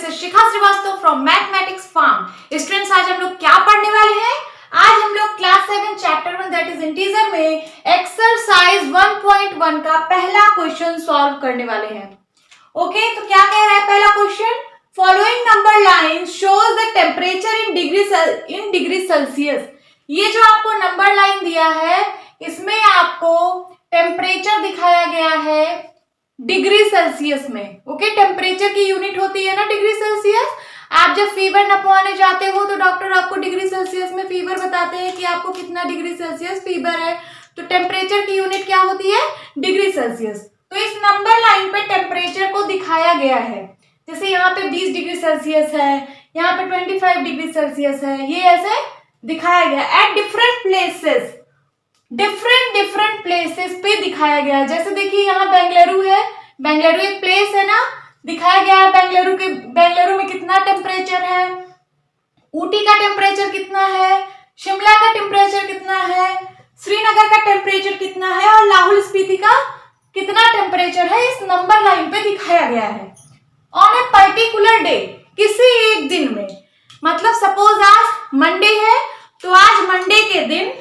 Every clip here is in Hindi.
This is Shikha Srivastava from mathematics farm. Students, आज हम लोग क्या पढ़ने वाले हैं? आज हम लोग class 7 chapter 1 that is integer में एक्सरसाइज 1.1 का पहला क्वेश्चन सॉल्व करने वाले हैं। ओके, तो क्या कह रहा है पहला question? Following number line shows the temperature in degree Celsius. ये जो आपको नंबर लाइन दिया है इसमें आपको टेम्परेचर दिखाया गया है डिग्री सेल्सियस में। ओके, टेम्परेचर की यूनिट होती है ना डिग्री सेल्सियस। आप जब फीवर नपवाने जाते हो तो डॉक्टर आपको डिग्री सेल्सियस में फीवर बताते हैं कि आपको कितना डिग्री सेल्सियस फीवर है। तो टेम्परेचर की यूनिट क्या होती है? Degree Celsius. तो इस नंबर लाइन पे टेम्परेचर को दिखाया गया है। जैसे यहाँ पे 20 डिग्री सेल्सियस है, यहाँ पे 25 डिग्री सेल्सियस है, ये ऐसे दिखाया गया at different places. Different places पे दिखाया गया है। जैसे देखिए यहाँ बेंगलुरु है, बेंगलुरु एक प्लेस है ना, दिखाया गया है बेंगलुरु में कितना टेम्परेचर है, ऊटी का टेम्परेचर कितना है, शिमला का टेम्परेचर कितना है, श्रीनगर का टेम्परेचर कितना है और लाहौल स्पीति का कितना टेम्परेचर है, इस नंबर लाइन पे दिखाया गया है। ऑन ए पर्टिकुलर डे, किसी एक दिन में, मतलब सपोज आज मंडे है तो आज मंडे के दिन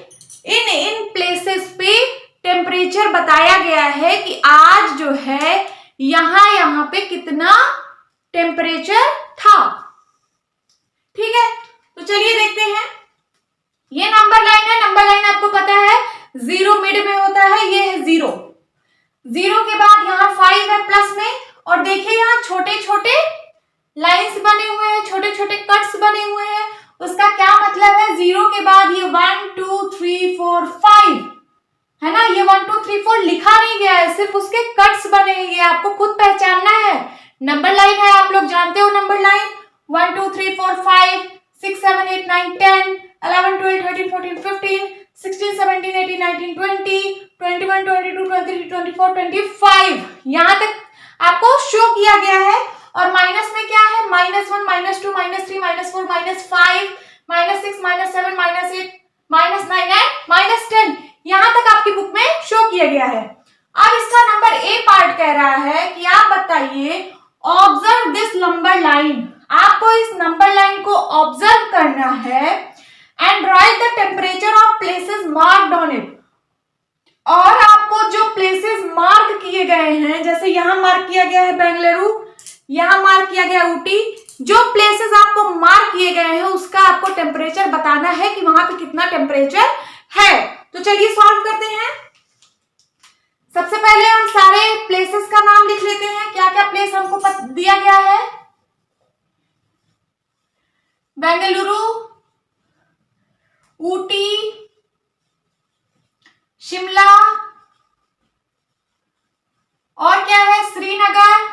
इन प्लेसेस पे टेम्परेचर बताया गया है कि आज जो है यहाँ पे कितना टेम्परेचर था। ठीक है, तो चलिए देखते हैं। ये नंबर लाइन है, नंबर लाइन आपको पता है जीरो मिड में होता है, ये है जीरो के बाद यहाँ 5 है प्लस में, और देखिए यहाँ छोटे छोटे लाइंस बने हुए हैं, छोटे छोटे कट्स बने हुए हैं। उसका क्या मतलब है? जीरो के बाद ये 1 2 3 4 5 है ना, ये 1 2 3 4 लिखा नहीं गया है, सिर्फ उसके कट्स बने हैं। ये आपको खुद पहचानना है। नंबर लाइन है, आप लोग जानते हो नंबर लाइन 1 2 3 4 5 6 7 8 9 10 11 12 13 14 15 16 17 18 19 20 21 22 23 24 25 यहाँ तक आपको शो किया गया है। और माइनस में क्या है? -1 -2 -3 -4 -5 -6 -7 -8 -9 एंड -10 यहाँ तक आपकी बुक में शो किया गया है। अब इसका नंबर ए पार्ट कह रहा है कि आप बताइए ऑब्जर्व दिस नंबर लाइन। आपको इस नंबर लाइन को ऑब्जर्व करना है and right the temperature of places marked on it. और आपको जो प्लेसेस मार्क किए गए हैं, जैसे यहाँ मार्क किया गया है बेंगलुरु, यहाँ मार्क किया गया ऊटी, जो प्लेसेस आपको मार्क किए गए हैं उसका आपको टेम्परेचर बताना है कि वहां पे कितना टेम्परेचर है। तो चलिए सॉल्व करते हैं। सबसे पहले हम सारे प्लेसेस का नाम लिख लेते हैं। क्या क्या प्लेस हमको दिया गया है? बेंगलुरु, ऊटी, शिमला, और क्या है? श्रीनगर,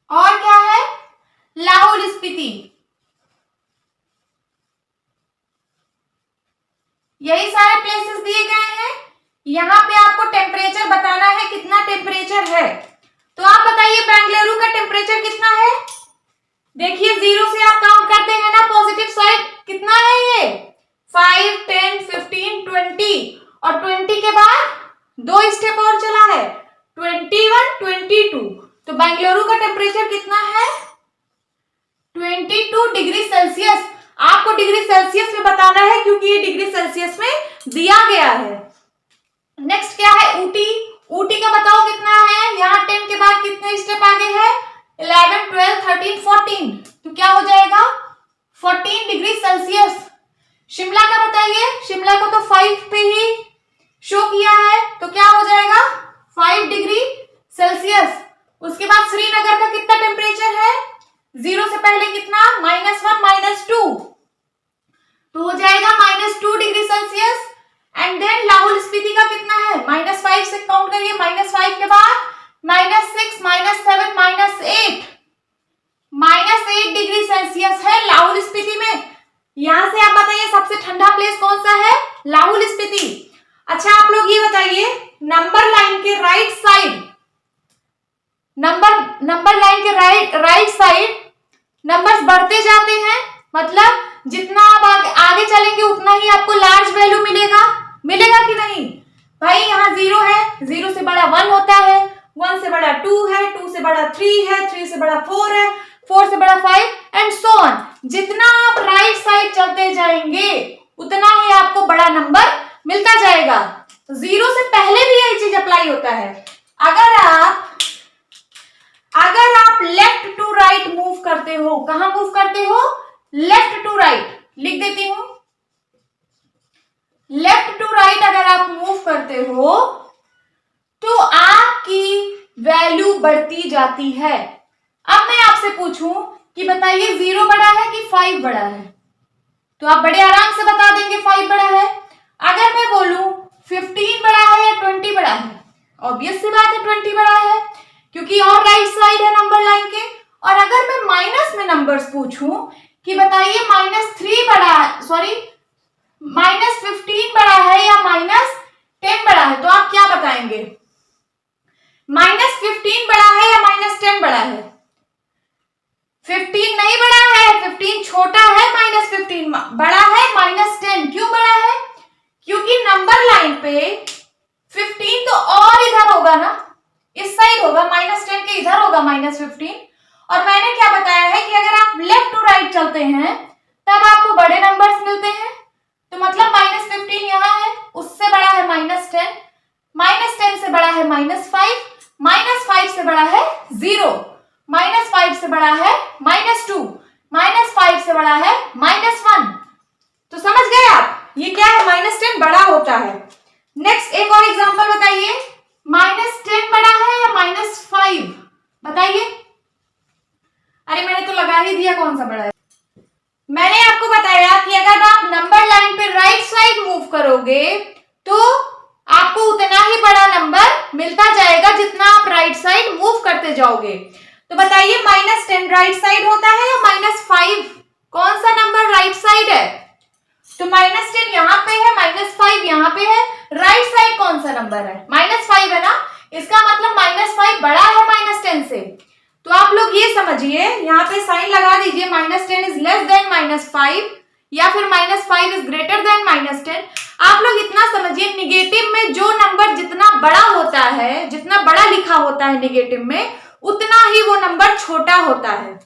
और क्या है? लाहौल स्पीति। यही सारे प्लेसेस दिए गए हैं। यहाँ पे आपको टेम्परेचर बताना है कितना टेम्परेचर है। तो आप बताइए बेंगलुरु का टेम्परेचर कितना है? देखिए जीरो से आप काउंट करते हैं ना, पॉजिटिव साइड कितना है ये? 5 10 15 20 और 20 के बाद 2 स्टेप और चला है 21 22। तो बेंगलुरु का टेम्परेचर कितना है? 22 डिग्री सेल्सियस। आपको डिग्री सेल्सियस में बताना है क्योंकि ये डिग्री सेल्सियस में दिया गया है। नेक्स्ट क्या है? ऊटी। ऊटी का बताओ कितना है? यहाँ 10 के बाद कितने स्टेप आगे है? 11 12 13 14। तो क्या हो जाएगा? 14 डिग्री सेल्सियस। शिमला का बताइए। शिमला को तो 5 पे ही शो किया है, तो क्या हो जाएगा? 5 डिग्री सेल्सियस। उसके बाद श्रीनगर का कितना टेम्परेचर है? जीरो से पहले कितना? -1 -2, तो हो जाएगा -2 degree Celsius. And then Lahaul Spiti का कितना है? -5 से काउंट करिए, -5 के बाद -6 -7 -8 डिग्री सेल्सियस है लाहौल स्पीति में। यहां से आप बताइए सबसे ठंडा प्लेस कौन सा है? लाहौल स्पीति। अच्छा, आप लोग ये बताइए नंबर लाइन के राइट साइड, नंबर लाइन के राइट साइड नंबर्स बढ़ते जाते हैं, मतलब जितना आप आगे चलेंगे उतना ही आपको लार्ज वैल्यू मिलेगा कि नहीं? भाई यहाँ 0 है, 0 से बड़ा 1 होता है, 1 से बड़ा 2 है, 2 से बड़ा बड़ा 3 है, 3 से बड़ा 4 है, 4 से बड़ा 5 एंड सो ऑन। जितना आप राइट साइड चलते जाएंगे उतना ही आपको बड़ा नंबर मिलता जाएगा। तो 0 से पहले भी यही चीज अप्लाई होता है। अगर आप लेफ्ट टू राइट मूव करते हो, कहां मूव करते हो? लेफ्ट टू राइट, लिख देती हूं। लेफ्ट टू राइट अगर आप मूव करते हो तो आपकी वैल्यू बढ़ती जाती है। अब मैं आपसे पूछूं कि बताइए 0 बड़ा है कि 5 बड़ा है? तो आप बड़े आराम से बता देंगे 5 बड़ा है। अगर मैं बोलूं 15 बड़ा है या 20 बड़ा है? ऑब्वियस सी बात है 20 बड़ा है, क्योंकि और राइट साइड है नंबर लाइन के। और अगर मैं माइनस में नंबर्स पूछूं कि बताइए -3 बड़ा है, सॉरी -15 बड़ा है या -10 बड़ा है, तो आप क्या बताएंगे? -15 बड़ा है या -10 बड़ा है? 15 नहीं बड़ा है, 15 छोटा है, -15 बड़ा है, -10 क्यों बड़ा है? क्योंकि नंबर लाइन पे 15 तो और इधर होगा ना, इस साइड होगा, -10 के इधर होगा -15। और मैंने क्या बताया है कि अगर आप लेफ्ट टू राइट चलते हैं तब आपको बड़े नंबर्स मिलते हैं। तो मतलब -15 यहाँ है, उससे बड़ा है -10, -10 से बड़ा है -5, -5 से बड़ा है 0, -5 से बड़ा है -2, -5 से बड़ा है -1। तो समझ गए आप, ये क्या है? -10 बड़ा होता है। नेक्स्ट एक और एग्जांपल बताइए, -10 बड़ा है या -5? बताइए। अरे मैंने तो लगा ही दिया कौन सा बड़ा है। मैंने आपको बताया कि अगर आप नंबर लाइन पे राइट साइड मूव करोगे तो आपको उतना ही बड़ा नंबर मिलता जाएगा जितना आप राइट साइड मूव करते जाओगे। तो बताइए -10 राइट साइड होता है या -5? कौन सा नंबर राइट साइड है? तो -10 यहाँ पे है, -5 यहाँ पे है, राइट साइड कौन सा नंबर है? -5 है ना, इसका मतलब -5 बड़ा है -10 से। तो आप लोग ये समझिए, यहाँ पे साइन लगा दीजिए, -10 इज लेस देन -5 या फिर -5 इज ग्रेटर देन -10। आप लोग इतना समझिए, निगेटिव में जो नंबर जितना बड़ा होता है, जितना बड़ा लिखा होता है निगेटिव में, उतना ही वो नंबर छोटा होता है।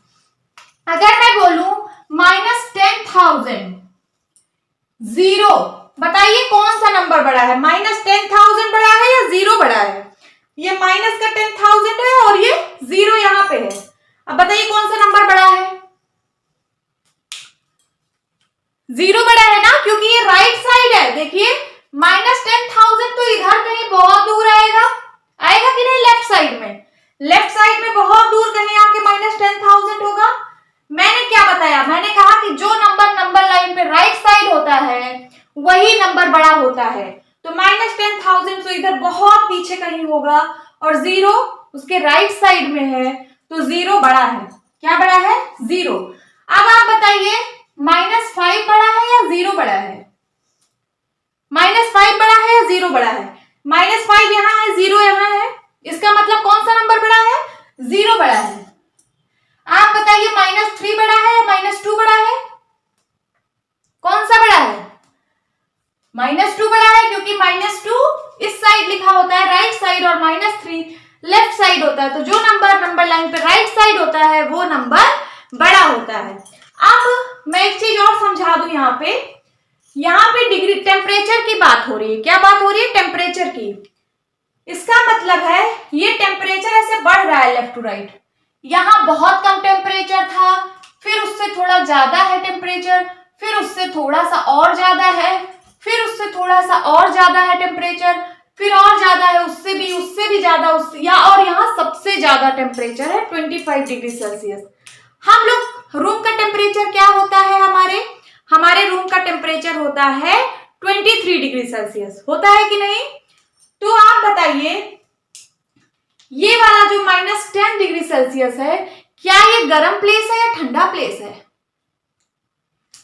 अगर मैं बोलूं -10,000 0, बताइए कौन सा नंबर बड़ा है? -10,000 बड़ा है या 0 बड़ा है? ये माइनस का 10,000 है और ये 0 यहाँ पे है। अब बताइए कौन सा नंबर बड़ा है? 0 बड़ा है ना, क्योंकि ये राइट साइड है। देखिए -10,000 तो इधर कहीं बहुत दूर आएगा कि नहीं? लेफ्ट साइड में, लेफ्ट साइड में बहुत दूर कहीं आके -10,000 होगा। मैंने क्या बताया? मैंने कहा कि जो नंबर लाइन पे राइट साइड होता है वही नंबर बड़ा होता है। तो -10,000 तो इधर बहुत पीछे कहीं होगा और 0 उसके राइट साइड में है, तो 0 बड़ा है। क्या बड़ा है? 0। अब आप बताइए -5 बड़ा है या 0 बड़ा है? -5 बड़ा है या 0 बड़ा है? -5 यहाँ है, 0 यहाँ है, इसका मतलब कौन सा नंबर बड़ा है? 0 बड़ा है। आप बताइए -3 बड़ा है या -2 बड़ा है? कौन सा बड़ा है? -2 बड़ा है, क्योंकि -2 इस साइड लिखा होता है राइट साइड और -3 लेफ्ट साइड होता है। तो जो नंबर लाइन पे राइट साइड होता है वो नंबर बड़ा होता है। अब मैं एक चीज और समझा दूं, यहाँ पे डिग्री टेम्परेचर की बात हो रही है। क्या बात हो रही है? टेम्परेचर की। इसका मतलब है ये टेम्परेचर ऐसे बढ़ रहा है लेफ्ट टू राइट। यहाँ बहुत कम टेम्परेचर था, फिर उससे थोड़ा ज्यादा है टेम्परेचर, फिर उससे थोड़ा सा और ज्यादा है, फिर उससे थोड़ा सा और ज्यादा है टेम्परेचर, फिर और ज्यादा है, उससे भी ज्यादा, और यहाँ सबसे ज्यादा टेम्परेचर है 25 डिग्री सेल्सियस। हम लोग रूम का टेम्परेचर क्या होता है? हमारे रूम का टेम्परेचर होता है 23 डिग्री सेल्सियस, होता है कि नहीं? तो आप बताइए ये वाला जो -10 डिग्री सेल्सियस है, क्या ये गर्म प्लेस है या ठंडा प्लेस है?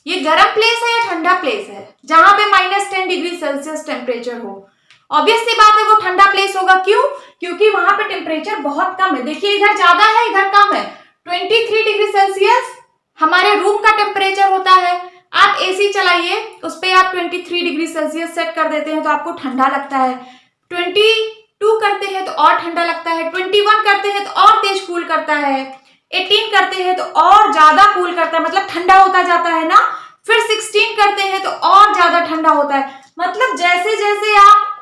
ये गर्म प्लेस है या ठंडा प्लेस है? जहां पे -10 डिग्री सेल्सियस टेम्परेचर हो, ऑब्वियस सी बात है वो ठंडा प्लेस होगा। क्यों? क्योंकि वहां पे टेम्परेचर बहुत कम है। देखिए इधर ज्यादा है, इधर कम है। 23 डिग्री सेल्सियस हमारे रूम का टेम्परेचर होता है। आप एसी चलाइए, उस पर आप 23 डिग्री सेल्सियस सेट कर देते हैं तो आपको ठंडा लगता है। 22 करते हैं तो और ठंडा लगता है, 21 करते हैं तो और तेज कूल करता है, 18 करते हैं तो और ज्यादा कूल करता है, मतलब ठंडा होता जाता है ना। फिर 16 करते हैं तो और ज्यादा ठंडा होता है। मतलब जैसे जैसे आप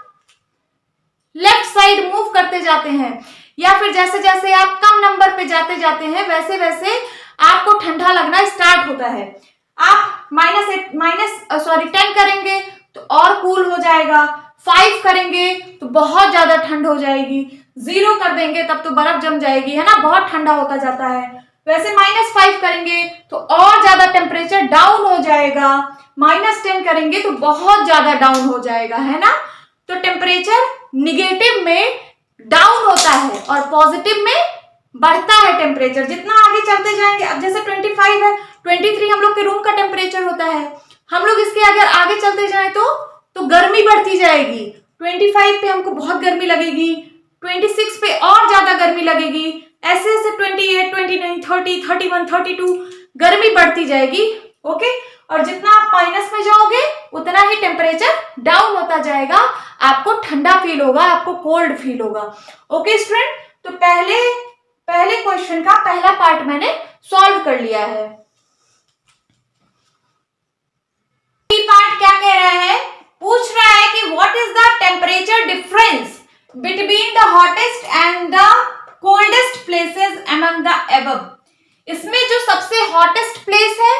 लेफ्ट साइड मूव करते जाते हैं या फिर जैसे जैसे आप कम नंबर पे जाते जाते हैं, वैसे वैसे आपको ठंडा लगना स्टार्ट होता है। आप -10 करेंगे तो और कूल हो जाएगा, 5 करेंगे तो बहुत ज्यादा ठंड हो जाएगी, 0 कर देंगे तब तो बर्फ जम जाएगी, है ना, बहुत ठंडा होता जाता है। वैसे -5 करेंगे तो और ज्यादा टेम्परेचर डाउन हो जाएगा, -10 करेंगे तो बहुत ज्यादा डाउन हो जाएगा, है ना। तो टेम्परेचर निगेटिव में डाउन होता है और पॉजिटिव में बढ़ता है टेम्परेचर। जितना आगे चलते जाएंगे, अब जैसे 25 है, 23 हम लोग के रूम का टेम्परेचर होता है, हम लोग इसके अगर आगे चलते जाए तो गर्मी बढ़ती जाएगी। 25 पे हमको बहुत गर्मी लगेगी, 26 पे और ज्यादा गर्मी लगेगी, ऐसे ऐसे 28, 29, 30, 31, 32 गर्मी बढ़ती जाएगी। ओके, और जितना आप माइनस में जाओगे उतना ही टेम्परेचर डाउन होता जाएगा, आपको ठंडा फील होगा, आपको कोल्ड फील होगा। ओके स्टूडेंट, तो पहले क्वेश्चन का पहला पार्ट मैंने सॉल्व कर लिया है। पार्ट क्या कह रहा है, पूछ रहा है कि what is the temperature difference between the hottest and the coldest places among the above. इसमें जो सबसे हॉटेस्ट प्लेस है,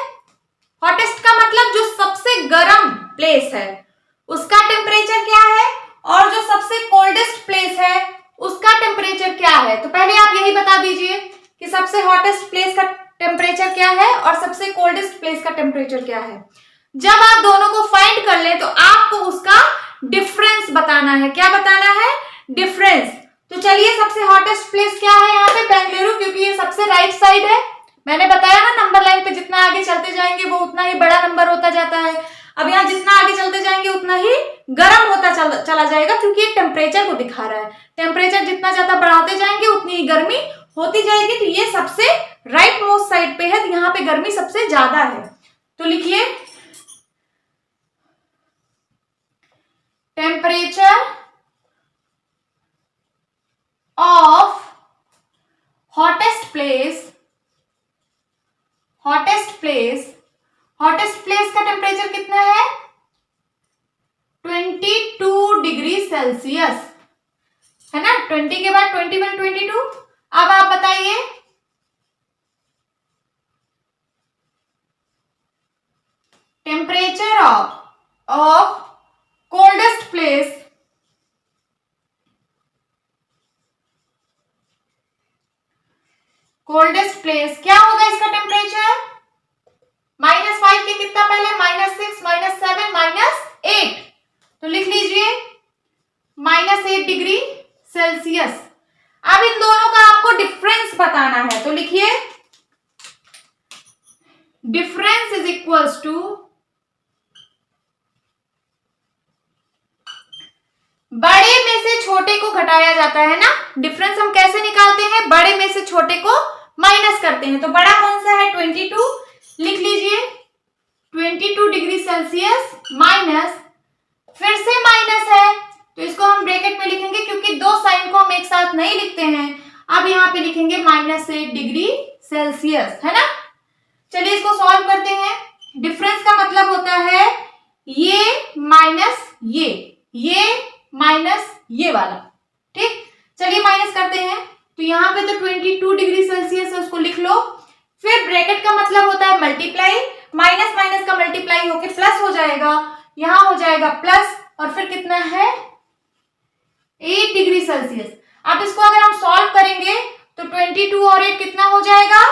हॉटेस्ट का मतलब जो सबसे गर्म प्लेस है, उसका टेम्परेचर क्या है, और जो सबसे कोल्डेस्ट प्लेस है उसका टेम्परेचर क्या है। तो पहले आप यही बता दीजिए कि सबसे हॉटेस्ट प्लेस का टेम्परेचर क्या है और सबसे कोल्डेस्ट प्लेस का टेम्परेचर क्या है। जब आप दोनों को फाइंड कर ले तो आपको उसका डिफरेंस बताना है। क्या बताना है, डिफरेंस। तो चलिए, सबसे हॉटेस्ट प्लेस क्या है यहाँ पे, बेंगलुरु, क्योंकि ये सबसे राइट साइड है। मैंने बताया ना, नंबर लाइन पे जितना आगे चलते जाएंगे वो उतना ही बड़ा नंबर होता जाता है। अब यहाँ जितना आगे चलते जाएंगे उतना ही गर्म होता चला जाएगा, क्योंकि ये टेम्परेचर को दिखा रहा है। टेम्परेचर जितना ज्यादा बढ़ाते जाएंगे उतनी ही गर्मी होती जाएगी। तो ये सबसे राइट मोस्ट साइड पे है, तो यहाँ पे गर्मी सबसे ज्यादा है। तो लिखिए, टेम्परेचर ऑफ हॉटेस्ट प्लेस का टेम्परेचर कितना है, 22 डिग्री सेल्सियस, है ना। 20 के बाद 21, 22। अब आप बताइए, टेम्परेचर ऑफ कोल्डेस्ट प्लेस क्या होगा इसका टेम्परेचर, -5 के कितना पहले, -6, -7, -8। तो लिख लीजिए -8 डिग्री सेल्सियस। अब इन दोनों का आपको डिफरेंस बताना है, तो लिखिए डिफरेंस इज इक्वल्स टू बड़े में से छोटे को घटाया जाता है ना। डिफरेंस हम कैसे निकालते हैं, बड़े में से छोटे को माइनस करते हैं। तो बड़ा कौन सा है, 22। लिख लीजिए 22 डिग्री सेल्सियस माइनस, फिर से माइनस है तो इसको हम ब्रैकेट में लिखेंगे, क्योंकि दो साइन को हम एक साथ नहीं लिखते हैं। अब यहाँ पे लिखेंगे -8 डिग्री सेल्सियस, है ना। चलिए इसको सॉल्व करते हैं। डिफरेंस का मतलब होता है ये माइनस ये माइनस ये वाला, ठीक। चलिए माइनस करते हैं, तो यहाँ पे तो 22 डिग्री सेल्सियस है, उसको लिख लो। फिर ब्रैकेट का मतलब होता है मल्टीप्लाई, माइनस माइनस का मल्टीप्लाई होके प्लस हो जाएगा, यहां हो जाएगा प्लस, और फिर कितना है 8 डिग्री सेल्सियस। अब इसको अगर हम सॉल्व करेंगे तो 22 और 8 कितना हो जाएगा,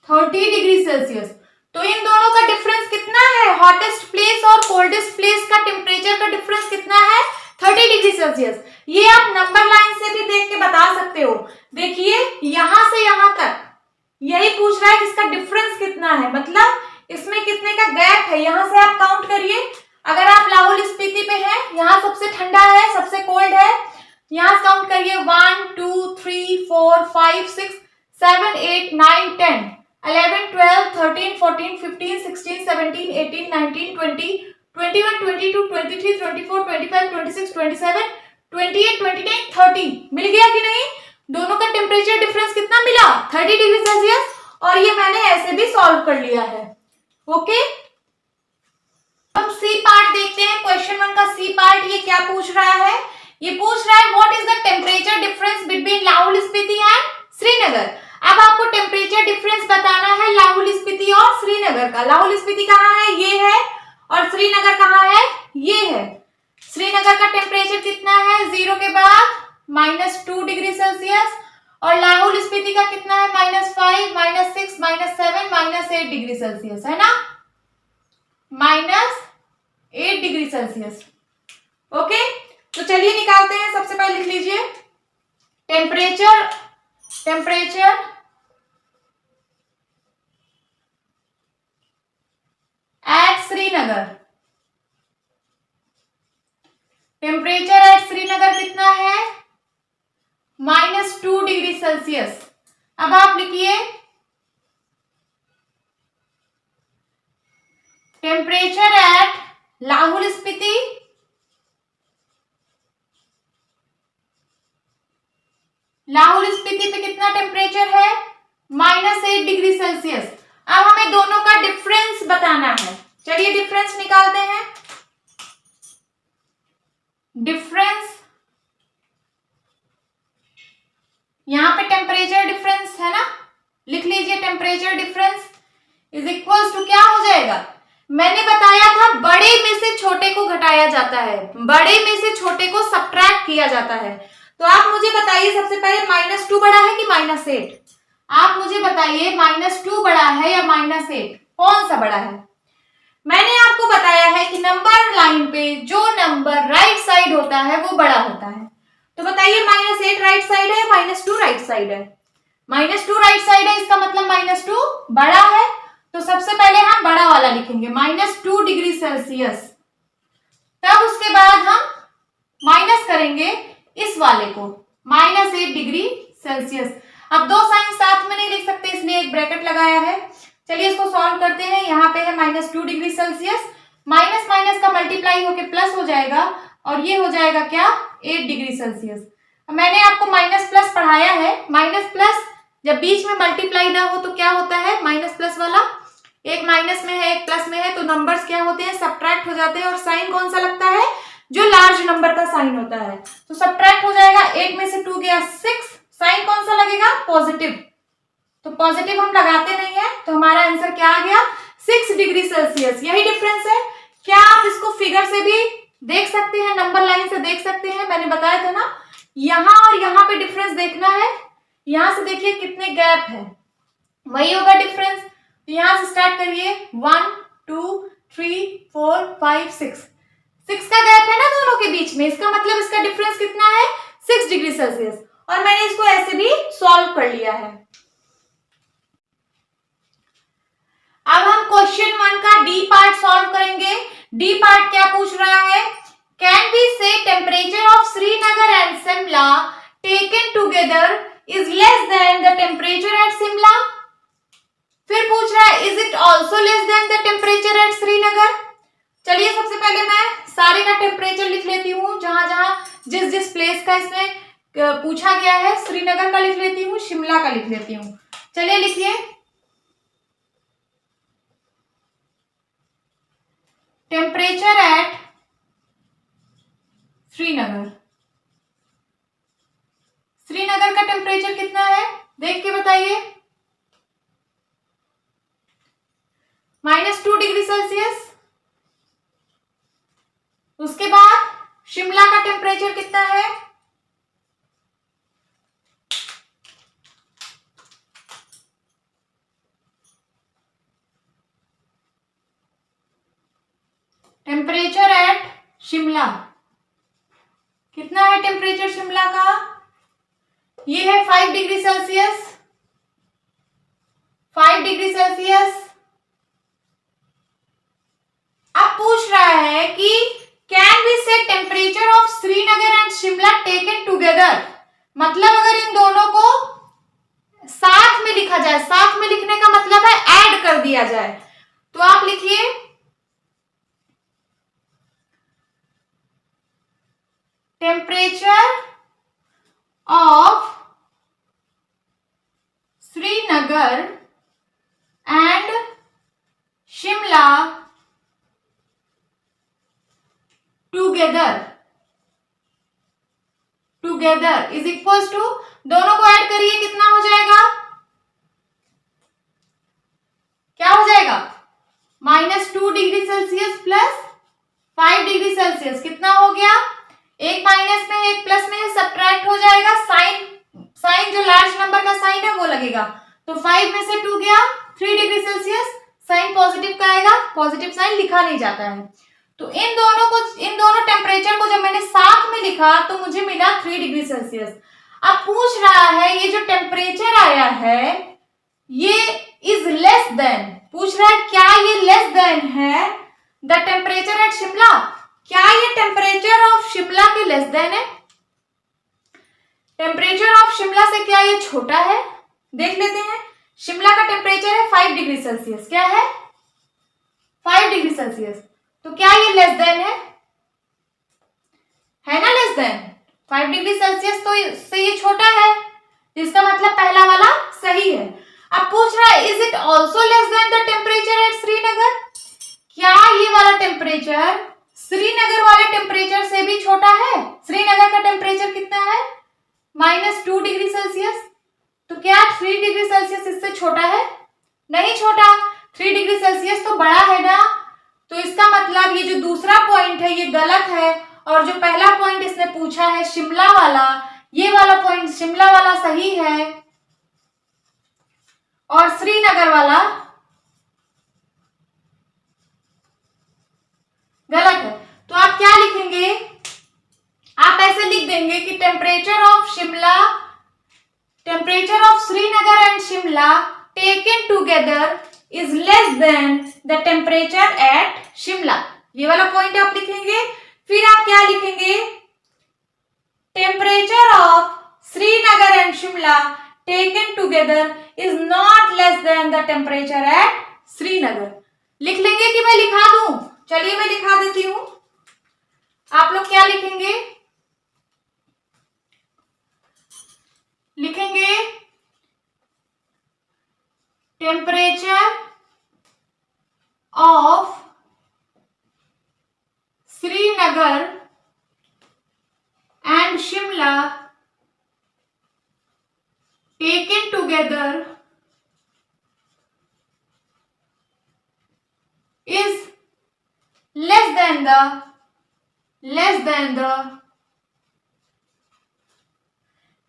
30 डिग्री सेल्सियस। तो इन दोनों का डिफरेंस कितना है, हॉटेस्ट प्लेस और कोल्डेस्ट प्लेस का टेम्परेचर का डिफरेंस कितना है, 30 डिग्री सेल्सियस। ये आप नंबर लाइन से भी देख के बता सकते हो। देखिए यहां से यहां तक यही पूछ रहा है कि इसका डिफरेंस कितना है, मतलब इसमें कितने का गैप है। यहां से आप काउंट करिए, अगर आप लाहौल स्पीति पे हैं, यहाँ सबसे ठंडा है, सबसे कोल्ड है, यहां से काउंट करिए 1 2 3 4 5 6 7 8 9 10 11 12 13 14 15 16 17 18 19 20 21 22 23 24 25 26 27 28 29 30। मिल गया कि नहीं, दोनों का टेम्परेचर डिफरेंस कितना मिला, 30 डिग्री सेल्सियस, और ये मैंने ऐसे भी सॉल्व कर लिया है। ओके, हम सी पार्ट देखते हैं। क्वेश्चन 1 का सी पार्ट ये क्या पूछ रहा है, ये पूछ रहा है what is the temperature difference between Lahaul Spiti and Srinagar. अब आपको टेम्परेचर डिफरेंस बताना है लाहौल स्पीति और श्रीनगर का। लाहौल स्पीति कहाँ है, ये है, और श्रीनगर कहाँ है, ये है। श्रीनगर का टेम्परेचर कितना है, 0 के बाद -2 डिग्री सेल्सियस, और लाहौल स्पीति का कितना है, -5, -6, -7, -8 डिग्री सेल्सियस, है ना, -8 डिग्री सेल्सियस। ओके, तो चलिए निकालते हैं। सबसे पहले लिख लीजिए temperature at Srinagar. Temperature at Srinagar कितना है, -2 डिग्री सेल्सियस। अब आप लिखिए टेम्परेचर एट लाहौल स्पीति पे कितना टेम्परेचर है, -8 डिग्री सेल्सियस। अब हमें दोनों का डिफरेंस बताना है। चलिए डिफरेंस निकालते हैं। डिफरेंस, यहां पे टेम्परेचर डिफरेंस है ना, लिख लीजिए temperature difference is equal to क्या हो जाएगा, मैंने बताया था बड़े में से छोटे को घटाया जाता है, बड़े में से छोटे को सबट्रैक्ट किया जाता है। तो आप मुझे बताइए सबसे पहले -2 बड़ा है कि -8, आप मुझे बताइए -2 बड़ा है या -8, कौन सा बड़ा है। मैंने आपको बताया है कि नंबर लाइन पे जो नंबर राइट साइड होता है वो बड़ा होता है। तो बताइए -8 राइट साइड है, -2 राइट साइड है, -2 राइट साइड है, इसका मतलब -2 बड़ा है। तो सबसे पहले हम बड़ा वाला लिखेंगे -2 डिग्री सेल्सियस, तब उसके बाद हम माइनस करेंगे इस वाले को -8 डिग्री सेल्सियस। अब दो साइन साथ में नहीं लिख सकते, इसलिए एक ब्रैकेट लगाया है। चलिए इसको सॉल्व करते हैं। यहाँ पे है -2 डिग्री सेल्सियस, माइनस माइनस का मल्टीप्लाई होके प्लस हो जाएगा, और ये हो जाएगा क्या, 8 डिग्री सेल्सियस। मैंने आपको माइनस प्लस पढ़ाया है, माइनस प्लस जब बीच में मल्टीप्लाई ना हो तो क्या होता है, माइनस प्लस वाला, एक माइनस में है एक प्लस में है, तो नंबर्स क्या होते हैं, सबट्रैक्ट हो जाते हैं, और साइन कौन सा लगता है, जो लार्ज नंबर का साइन होता है। तो सबट्रैक्ट हो जाएगा, 8 में से 2 गया 6, साइन कौन सा लगेगा, पॉजिटिव। तो पॉजिटिव हम लगाते नहीं है, तो हमारा आंसर क्या आ गया, 6 डिग्री सेल्सियस। यही डिफरेंस है। क्या आप इसको फिगर से भी देख सकते हैं, नंबर लाइन से देख सकते हैं, मैंने बताया था ना, यहां और यहां पे डिफरेंस देखना है। यहां से देखिए कितने गैप है, वही होगा डिफरेंस। तो यहां से स्टार्ट करिए, 1 2 3 4 5 6 का गैप है ना दोनों के बीच में, इसका मतलब इसका डिफरेंस कितना है, 6 डिग्री सेल्सियस। और मैंने इसको ऐसे भी सॉल्व कर लिया है। अब हम क्वेश्चन 1 का डी पार्ट सॉल्व करेंगे। डी पार्ट क्या पूछ रहा है, कैन वी से temperature of Srinagar and Shimla taken together is less then the temperature at Shimla. फिर पूछ रहा है is it also less than the temperature at Srinagar. चलिए सबसे पहले मैं सारे का टेम्परेचर लिख लेती हूँ, जहां जहां जिस जिस प्लेस का इसमें पूछा गया है। श्रीनगर का लिख लेती हूँ, शिमला का लिख लेती हूँ। चलिए लिखिए, टेम्परेचर एट श्रीनगर। श्रीनगर का टेम्परेचर कितना है, देख के बताइए, -2 डिग्री सेल्सियस। उसके बाद शिमला का टेम्परेचर कितना है, टेम्परेचर एट शिमला कितना है, टेम्परेचर शिमला का ये है 5 डिग्री सेल्सियस, 5 डिग्री सेल्सियस। अब पूछ रहा है कि कैन वी से temperature of Srinagar and Shimla taken together, मतलब अगर इन दोनों को साथ में लिखा जाए, साथ में लिखने का मतलब है ऐड कर दिया जाए। तो आप लिखिए temperature of Srinagar and Shimla together is equals to, दोनों को ऐड करिए कितना हो जाएगा, क्या हो जाएगा, -2 degree Celsius plus 5 degree Celsius, कितना हो गया, एक माइनस में है एक प्लस में है, सब्ट्रैक्ट हो जाएगा, साइन जो लार्ज नंबर का साइन है वो लगेगा, तो 5 में से 2 गया, 3 डिग्री सेल्सियस, साइन पॉजिटिव का आएगा, पॉजिटिव साइन लिखा नहीं जाता है, तो इन दोनों टेम्परेचर को जब मैंने साथ में लिखा तो मुझे मिला 3 डिग्री सेल्सियस। अब पूछ रहा है ये जो टेम्परेचर आया है ये इज लेस देन, पूछ रहा है क्या ये लेस देन है द टेम्परेचर एट शिमला, क्या ये टेम्परेचर ऑफ शिमला के लेस देन है, टेम्परेचर ऑफ शिमला से क्या ये छोटा है, देख लेते हैं। शिमला का टेम्परेचर है 5 डिग्री सेल्सियस, क्या है 5 डिग्री सेल्सियस, तो क्या ये लेस देन है ना, लेस देन 5 डिग्री सेल्सियस तो से ये छोटा है, जिसका मतलब पहला वाला सही है। अब पूछ रहा है is it also less than the temperature at Srinagar, क्या ये वाला टेम्परेचर श्रीनगर वाले टेम्परेचर से भी छोटा है, श्रीनगर का टेम्परेचर कितना है -2 डिग्री सेल्सियस, तो क्या 3 डिग्री सेल्सियस इससे छोटा है, नहीं छोटा, 3 डिग्री सेल्सियस तो बड़ा है ना, तो इसका मतलब ये जो दूसरा पॉइंट है ये गलत है, और जो पहला पॉइंट इसने पूछा है शिमला वाला, ये वाला पॉइंट शिमला वाला सही है और श्रीनगर वाला गलत है। तो आप क्या लिखेंगे, आप ऐसे लिख देंगे कि temperature of Srinagar and Shimla taken together is less then the temperature at Shimla, ये वाला पॉइंट आप लिखेंगे। फिर आप क्या लिखेंगे, temperature of Srinagar and Shimla taken together is not less than the temperature at Srinagar, लिख लेंगे कि मैं लिखा दूं, चलिए मैं लिखा देती हूं, आप लोग क्या लिखेंगे, लिखेंगे temperature of Srinagar and Shimla taken together is less than the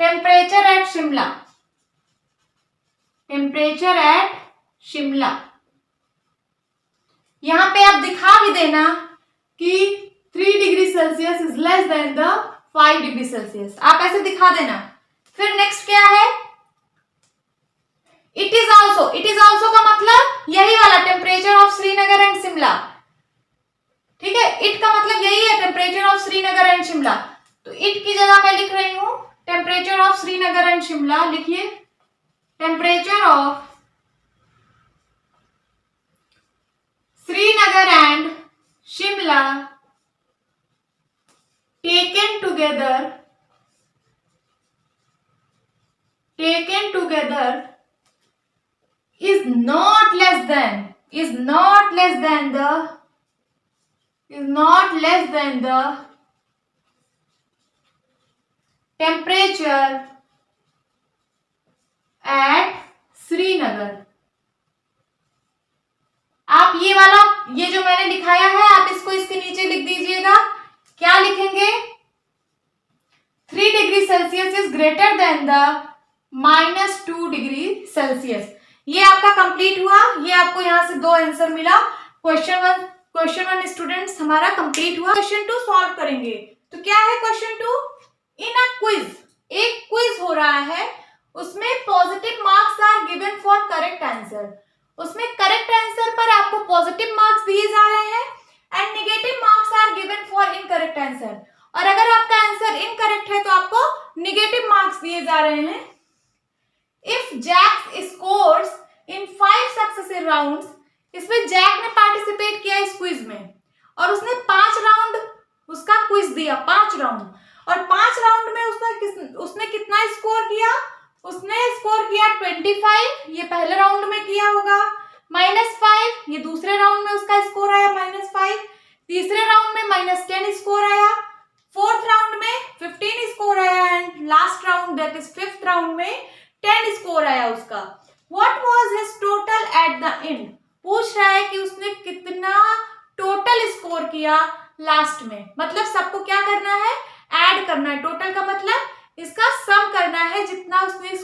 temperature at Shimla, temperature at Shimla. यहां पे आप दिखा भी देना कि 3 degree Celsius is less then the 5 degree Celsius, आप ऐसे दिखा देना। फिर नेक्स्ट क्या है, इट इज ऑल्सो का मतलब यही वाला temperature of Srinagar and Shimla, ठीक है, इट का मतलब यही है temperature of Srinagar and Shimla, तो इट की जगह मैं लिख रही हूं temperature of Srinagar and Shimla, लिखिए temperature of Srinagar and Shimla taken together is not less than the temperature at Srinagar. आप ये वाला, ये जो मैंने लिखाया है आप इसको इसके नीचे लिख दीजिएगा, क्या लिखेंगे, 3 degree Celsius is greater than the -2 degree Celsius. ये आपका कंप्लीट हुआ, ये आपको यहां से 2 आंसर मिला। क्वेश्चन वन स्टूडेंट्स हमारा कंप्लीट हुआ। क्वेश्चन 2 सॉल्व करेंगे, तो क्या है क्वेश्चन 2, इन अ क्विज, एक क्विज हो रहा है, उसमें positive marks are given for correct answer, उसमें करेक्ट आंसर पर आपको पॉजिटिव मार्क्स दिए जा रहे हैं and negative marks are given for incorrect answer, और अगर आपका आंसर इनकरेक्ट है तो आपको नेगेटिव मार्क्स दिए जा रहे हैं। If Jack scores in 5 successive rounds, इसमें जैक ने पार्टिसिपेट किया इस क्विज में और उसने 5 राउंड उसका क्विज दिया, 5 राउंड, और 5 राउंड में उसने कितना स्कोर किया, उसने स्कोर किया 25, ये का -5, ये दूसरे राउंड में उसका स्कोर आया -5, तीसरे राउंड में -10 स्कोर आया, फोर्थ राउंड में 15 स्कोर आया and last round that is fifth round में 10 स्कोर आया उसका। What was his total eight the and, पूछ रहा है कि उसने कितना टोटल स्कोर किया लास्ट में, मतलब सबको क्या करना है, ऐड करना है। टोटल का मतलब इसका सम करना है, जितना उसने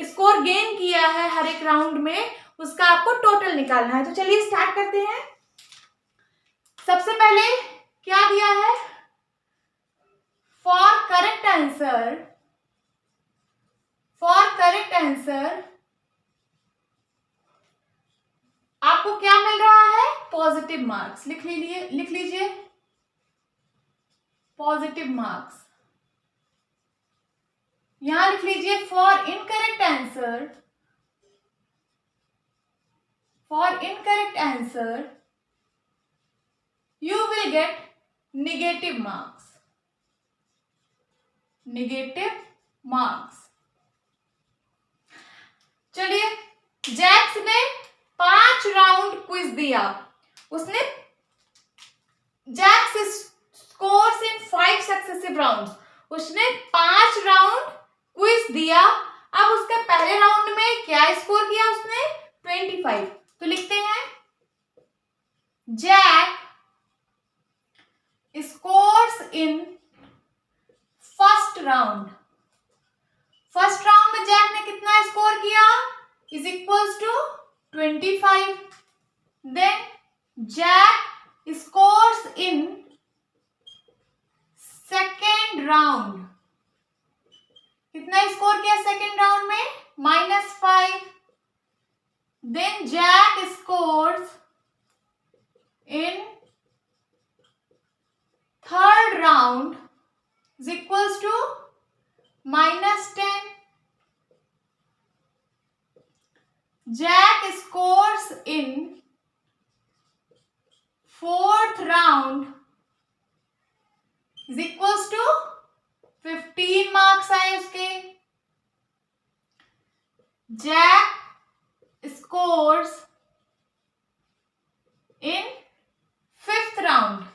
स्कोर गेन किया है हर एक राउंड में उसका आपको टोटल निकालना है। तो चलिए स्टार्ट करते हैं। सबसे पहले क्या दिया है, फॉर करेक्ट आंसर आपको क्या मिल रहा है, पॉजिटिव मार्क्स। लिख लीजिए पॉजिटिव मार्क्स। यहां लिख लीजिए for incorrect answer you will get negative marks। चलिए, जैक्स ने 5 राउंड क्विज दिया, उसने Jacks scores in 5 successive rounds, उसने 5 राउंड क्विज दिया। अब उसके पहले राउंड में क्या स्कोर किया उसने, 25। तो लिखते हैं Jack scores in first round में जैक ने कितना स्कोर किया, is equals to 25। Then Jack scores in second round, कितना स्कोर किया सेकेंड राउंड में, -5। Then Jack scores in third round is equals to -10. Jack scores in fourth round is equals to 15 marks आए उसके। Jack scores in fifth round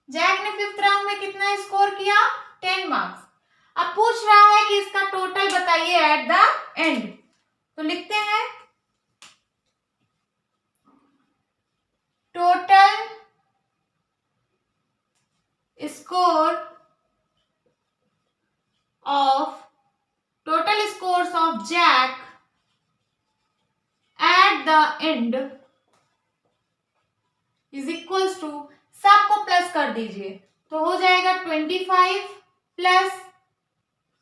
Jack ने फिफ्थ राउंड में कितना स्कोर किया, 10 मार्क्स। अब पूछ रहा है कि इसका टोटल बताइए एट द एंड। तो लिखते हैं total scores of Jack at the end is equals to, सबको प्लस कर दीजिए तो हो जाएगा 25 प्लस,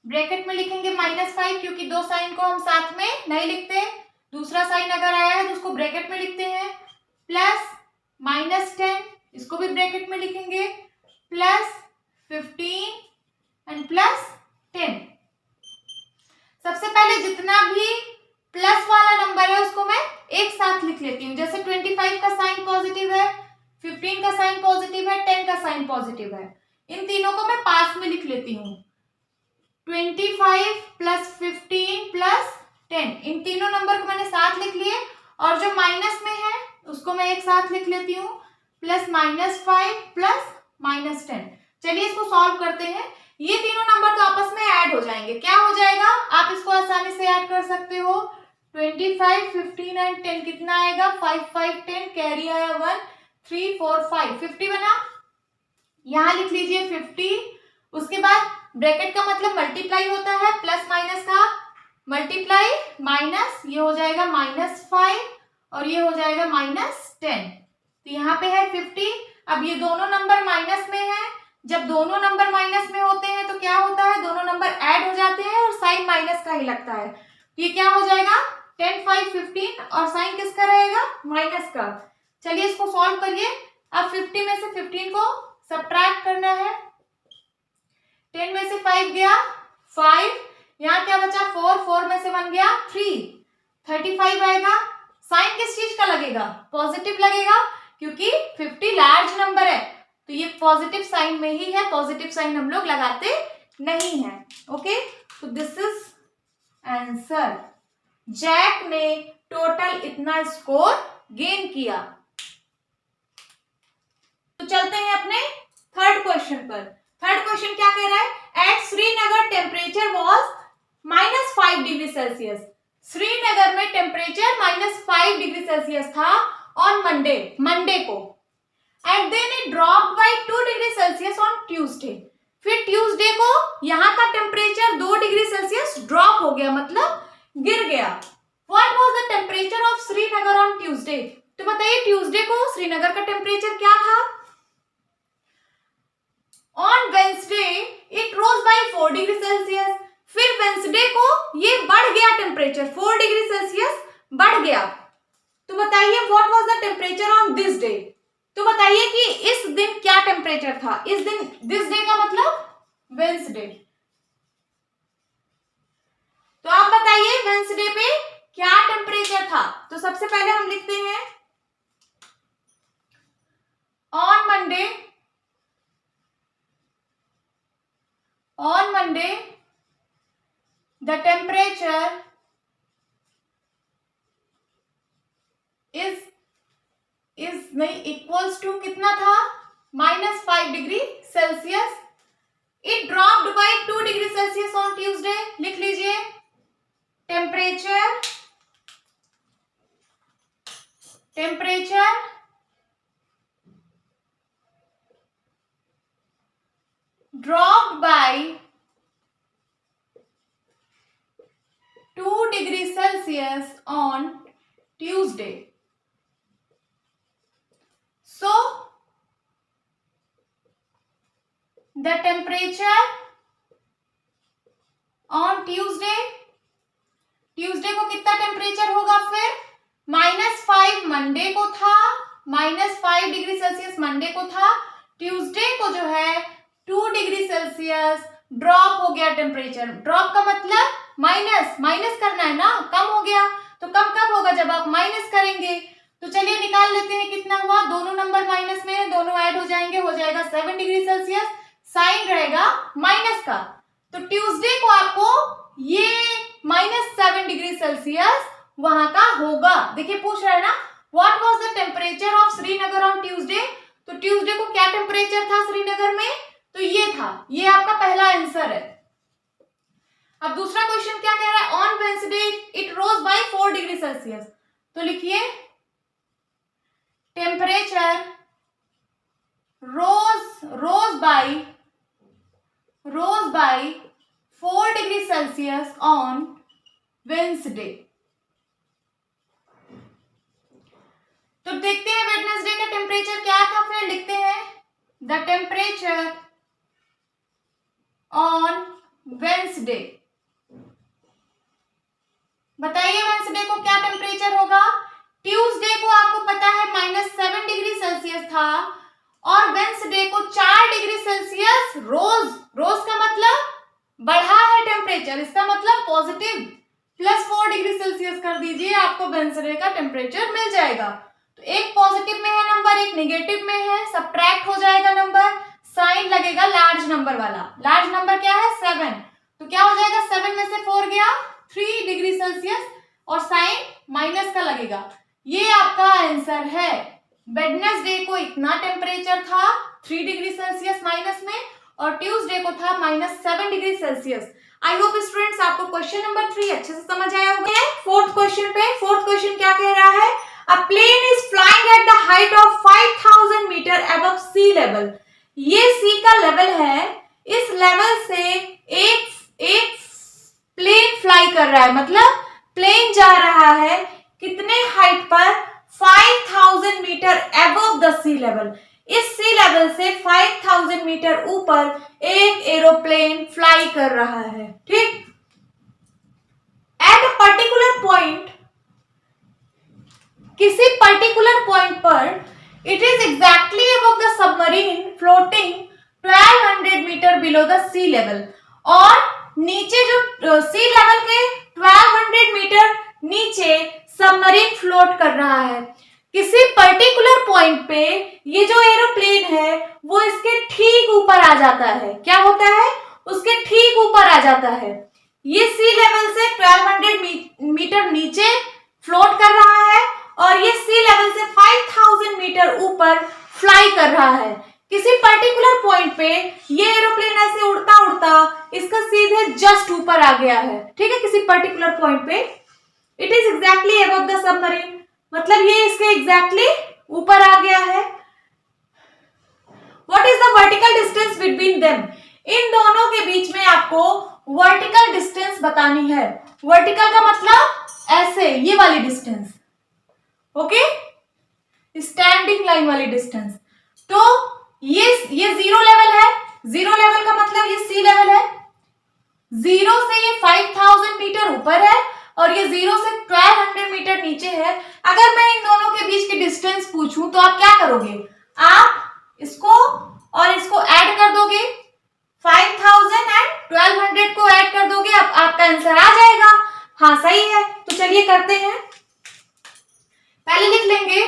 ब्रैकेट में लिखेंगे -5 क्योंकि दो साइन को हम साथ में नहीं लिखते, दूसरा साइन अगर आया है तो उसको ब्रैकेट में लिखते हैं, प्लस -10 इसको भी ब्रैकेट में लिखेंगे, प्लस 15 एंड प्लस 10। सबसे पहले जितना भी प्लस वाला नंबर है उसको मैं एक साथ लिख लेती हूँ। जैसे 25 का साइन पॉजिटिव है, 15 का साइन पॉजिटिव है, 10 का साइन पॉजिटिव है, इन तीनों को मैं पास में लिख लेती हूँ। 25 प्लस 15 प्लस 10, इन तीनों नंबर को मैंने साथ लिख लिए, और जो माइनस में है उसको मैं एक साथ लिख लेती हूँ, प्लस -5 प्लस -10। चलिए इसको सॉल्व करते हैं। ये तीनों नंबर तो आपस में ऐड हो जाएंगे, क्या हो जाएगा, आप इसको आसानी से ऐड कर सकते हो। 25, 15 एंड 10 कितना आएगा, 5, 5, 10, कैरी आया 1, 3, 4, 5, 50 बना। यहाँ लिख लीजिए 50। उसके बाद ब्रैकेट का मतलब मल्टीप्लाई होता है, प्लस माइनस का मल्टीप्लाई, माइनस, ये हो जाएगा -5 और ये हो जाएगा -10। तो यहाँ पे है 50। अब ये दोनों नंबर माइनस में है, जब दोनों नंबर माइनस में होते हैं तो क्या होता है, दोनों नंबर ऐड हो जाते हैं और साइन माइनस का ही लगता है। ये क्या हो जाएगा 10, 5, 15 और साइन किसका रहेगा, माइनस का। चलिए इसको सॉल्व करिए। अब 50 में से 15 को सब्ट्रैक्ट करना है, 10 में से 5 गया 5, यहाँ क्या बचा 4, 4 में से 1 गया 3, 35 आएगा। साइन किस चीज का लगेगा, पॉजिटिव लगेगा, क्योंकि 50 लार्ज नंबर है तो ये पॉजिटिव साइन में ही है, पॉजिटिव साइन हम लोग लगाते नहीं है। ओके, तो दिस इज आंसर। जैक ने टोटल इतना स्कोर गेन किया। तो चलते हैं अपने थर्ड क्वेश्चन पर। थर्ड क्वेश्चन क्या कह रहा है? At Srinagar temperature was -5 degree Celsius. Srinagar में टेम्परेचर -5 डिग्री सेल्सियस था ऑन मंडे को, and then it dropped by 2 degree Celsius on Tuesday. फिर ट्यूसडे को यहाँ का टेम्परेचर 2 डिग्री सेल्सियस ड्रॉप हो गया, मतलब गिर गया। What was the temperature of Srinagar on Tuesday? तो बताइए ट्यूसडे को श्रीनगर का टेम्परेचर क्या था? On Wednesday it rose by 4 degree Celsius. फिर वेंसडे को ये बढ़ गया टेम्परेचर, 4 डिग्री सेल्सियस बढ़ गया। तो बताइए what was the temperature on this day? तो बताइए कि इस दिन क्या टेम्परेचर था? इस दिन, दिस डे का मतलब वेंसडे। तो आप बताइए वेंसडे पे क्या टेम्परेचर था? तो सबसे पहले हम लिखते हैं on Monday the temperature is नहीं इक्वल्स टू कितना था? -5 degree Celsius. It dropped by 2 degree Celsius on Tuesday. लिख लीजिए temperature dropped by 2 degree Celsius on Tuesday. So, the temperature on Tuesday को कितना टेम्परेचर होगा? फिर -5 मंडे को था, -5 डिग्री सेल्सियस मंडे को था। ट्यूसडे को जो है 2 डिग्री सेल्सियस ड्रॉप हो गया टेम्परेचर। ड्रॉप का मतलब माइनस करना है ना, कम हो गया। तो कम कब होगा? जब आप माइनस करेंगे। तो चलिए निकाल लेते हैं कितना हुआ। दोनों नंबर माइनस में है, दोनों ऐड हो जाएंगे, हो जाएगा 7 डिग्री सेल्सियस। साइन रहेगा माइनस का। तो ट्यूसडे को आपको ये -7 डिग्री सेल्सियस वहां का होगा। देखिए पूछ रहा है ना, what was the temperature of Srinagar on Tuesday? तो ट्यूसडे को क्या टेम्परेचर था श्रीनगर में? तो ये था, ये आपका पहला आंसर है। अब दूसरा क्वेश्चन क्या कह रहा है? On Wednesday it rose by 4 degree Celsius. तो लिखिए temperature rose by 4 degree Celsius on Wednesday. तो देखते हैं वेडनेसडे का टेम्परेचर क्या था। फिर लिखते हैं द टेम्परेचर ऑन वेंसडे। बताइए वेंसडे को क्या टेम्परेचर होगा? ट्यूसडे को आपको पता है -7 डिग्री सेल्सियस था, और वेंसडे को 4 डिग्री सेल्सियस रोज का मतलब बढ़ा है टेम्परेचर, इसका मतलब पॉजिटिव, +4 डिग्री सेल्सियस कर दीजिए, आपको वेंसडे का टेम्परेचर मिल जाएगा। तो एक पॉजिटिव में है नंबर, एक नेगेटिव में है, सब्ट्रैक्ट हो जाएगा नंबर, साइन लगेगा लार्ज नंबर वाला। लार्ज नंबर क्या है? 7। तो क्या हो जाएगा? 7 में से 4 गया 3 डिग्री सेल्सियस, और साइन माइनस का लगेगा। ये आपका आंसर है। वेडनेसडे को इतना टेम्परेचर था 3 डिग्री सेल्सियस माइनस में, और ट्यूसडे को था -7 डिग्री सेल्सियस। आई होप स्टूडेंट्स आपको क्वेश्चन नंबर 3 अच्छे से समझ आया होगा। फोर्थ क्वेश्चन क्या कह रहा है? A plane is flying at the height of 5000 metre above sea level. ये सी का लेवल है, इस लेवल से एक प्लेन फ्लाई कर रहा है, मतलब प्लेन जा रहा है कितने हाइट पर? 5000 metre above the sea level. इस सी लेवल से 5000 मीटर ऊपर एक एरोप्लेन फ्लाई कर रहा है, ठीक। एट अ पर्टिकुलर पॉइंट, किसी पर्टिकुलर पॉइंट पर it is exactly above the submarine floating 1200 metre below the sea level. और नीचे जो सी लेवल के 1200 मीटर नीचे सबमरीन फ्लोट कर रहा है। किसी पर्टिकुलर पॉइंट पे ये जो एरोप्लेन है वो इसके ठीक ऊपर आ जाता है। क्या होता है? उसके ठीक ऊपर आ जाता है। ये सी लेवल से 1200 मीटर नीचे फ्लोट कर रहा है और ये सी लेवल से 5000 मीटर ऊपर फ्लाई कर रहा है। किसी पर्टिकुलर पॉइंट पे ये एरोप्लेन ऐसे उड़ता उड़ता इसका सीधे जस्ट ऊपर आ गया है, ठीक है, किसी पर्टिकुलर पॉइंट पे। It is exactly above the submarine, मतलब ये इसके एग्जैक्टली ऊपर आ गया है। What is the vertical distance between them? इन दोनों के बीच में आपको वर्टिकल डिस्टेंस बतानी है। वर्टिकल का मतलब ऐसे ये वाली डिस्टेंस, ओके, स्टैंडिंग लाइन वाली डिस्टेंस। तो ये जीरो लेवल है, जीरो लेवल का मतलब ये सी लेवल है, जीरो से ये 5000 मीटर ऊपर है और ये जीरो से 1200 मीटर नीचे है। अगर मैं इन दोनों के बीच की डिस्टेंस पूछूं तो आप क्या करोगे? आप इसको और इसको ऐड कर दोगे, 5000 एंड 1200 को ऐड कर दोगे, अब आपका आंसर आ जाएगा। हाँ सही है, तो चलिए करते हैं। पहले लिख लेंगे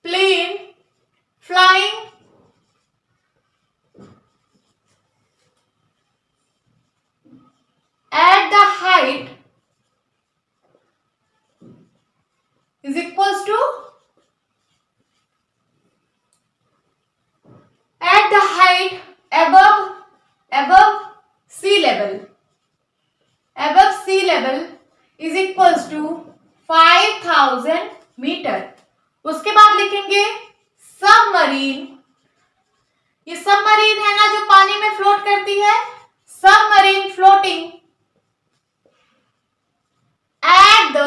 plane flying at the height is equals to at the height above sea level, above sea level is equals to 5000 metre. उसके बाद लिखेंगे सबमरीन, ये सबमरीन है ना जो पानी में फ्लोट करती है, submarine floating at the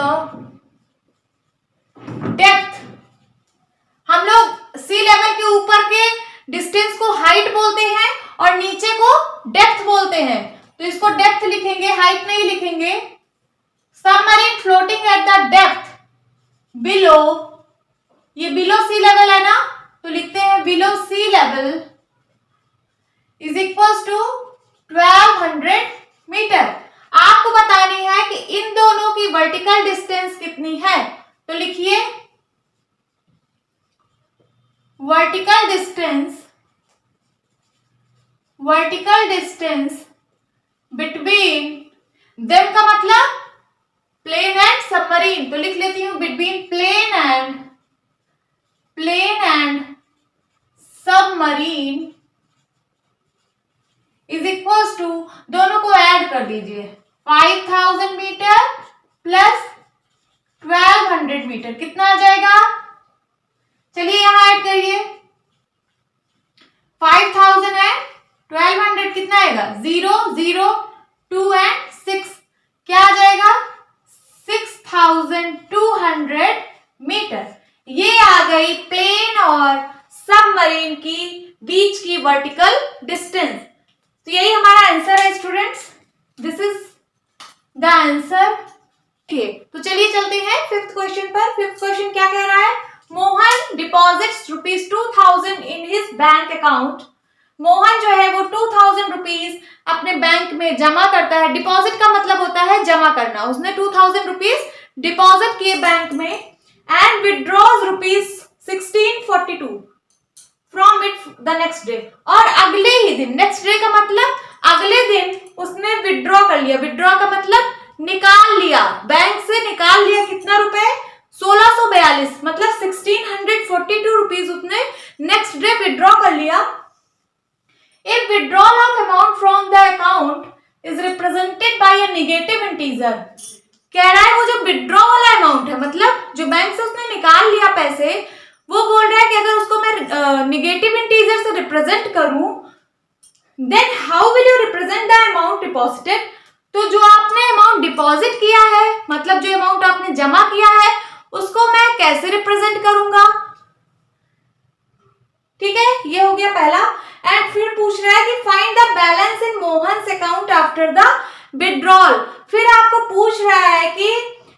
depth. हम लोग सी लेवल के ऊपर के डिस्टेंस को हाइट बोलते हैं और नीचे को डेप्थ बोलते हैं, तो इसको डेप्थ लिखेंगे, हाइट नहीं लिखेंगे। Submarine floating at the depth below, ये बिलो सी लेवल है ना, तो लिखते हैं below sea level is equals to 1200 metre. आपको बतानी है कि इन दोनों की वर्टिकल डिस्टेंस कितनी है, तो लिखिए वर्टिकल डिस्टेंस बिटवीन देम का मतलब प्लेन एंड सबमरीन, तो लिख लेती हूं between plane and submarine is equals to, दोनों को ऐड कर दीजिए, 5000 मीटर प्लस 1200 मीटर, कितना आ जाएगा? चलिए यहां ऐड करिए, 5000 एंड 1200 कितना आएगा? 0 0 2 एंड 6, क्या आ जाएगा? 6200 मीटर। ये आ गई प्लेन और सबमरीन की बीच की वर्टिकल डिस्टेंस। तो यही हमारा आंसर है students, this is the answer. ठीक, तो चलिए चलते हैं फिफ्थ क्वेश्चन पर। फिफ्थ क्वेश्चन क्या कह रहा है? Mohan deposits ₹2000 in his bank account. Mohan जो है वो 2000 रुपीज अपने बैंक में जमा करता है। डिपॉजिट का मतलब होता है जमा करना। उसने 2000 रुपीज डिपॉजिट किए बैंक में and withdraws ₹1642 from it the next day. और अगले ही दिन, नेक्स्ट डे का मतलब अगले दिन उसने विड्रॉ कर लिया। विड्रॉ का मतलब निकाल लिया, बैंक से निकाल लिया। कितना रुपए? 1642, मतलब 1642 रुपीज उसने नेक्स्ट डे विड्रॉ कर लिया। If withdrawal of amount from the account is represented by a negative integer, कह रहा है वो जो विड्रॉ वाला अमाउंट है, मतलब जो बैंक से उसने निकाल लिया पैसे, वो बोल रहा है कि अगर उसको मैं निगेटिव इंटीजर से रिप्रेजेंट करूं, then how will you represent the amount deposited? तो जो आपने अमाउंट डिपॉजिट किया है, मतलब जो अमाउंट आपने जमा किया है, उसको मैं कैसे रिप्रेजेंट करूंगा? ठीक है, ये हो गया पहला। एंड फिर पूछ रहा है कि find the balance in Mohan's account after the withdrawal. फिर आपको पूछ रहा है कि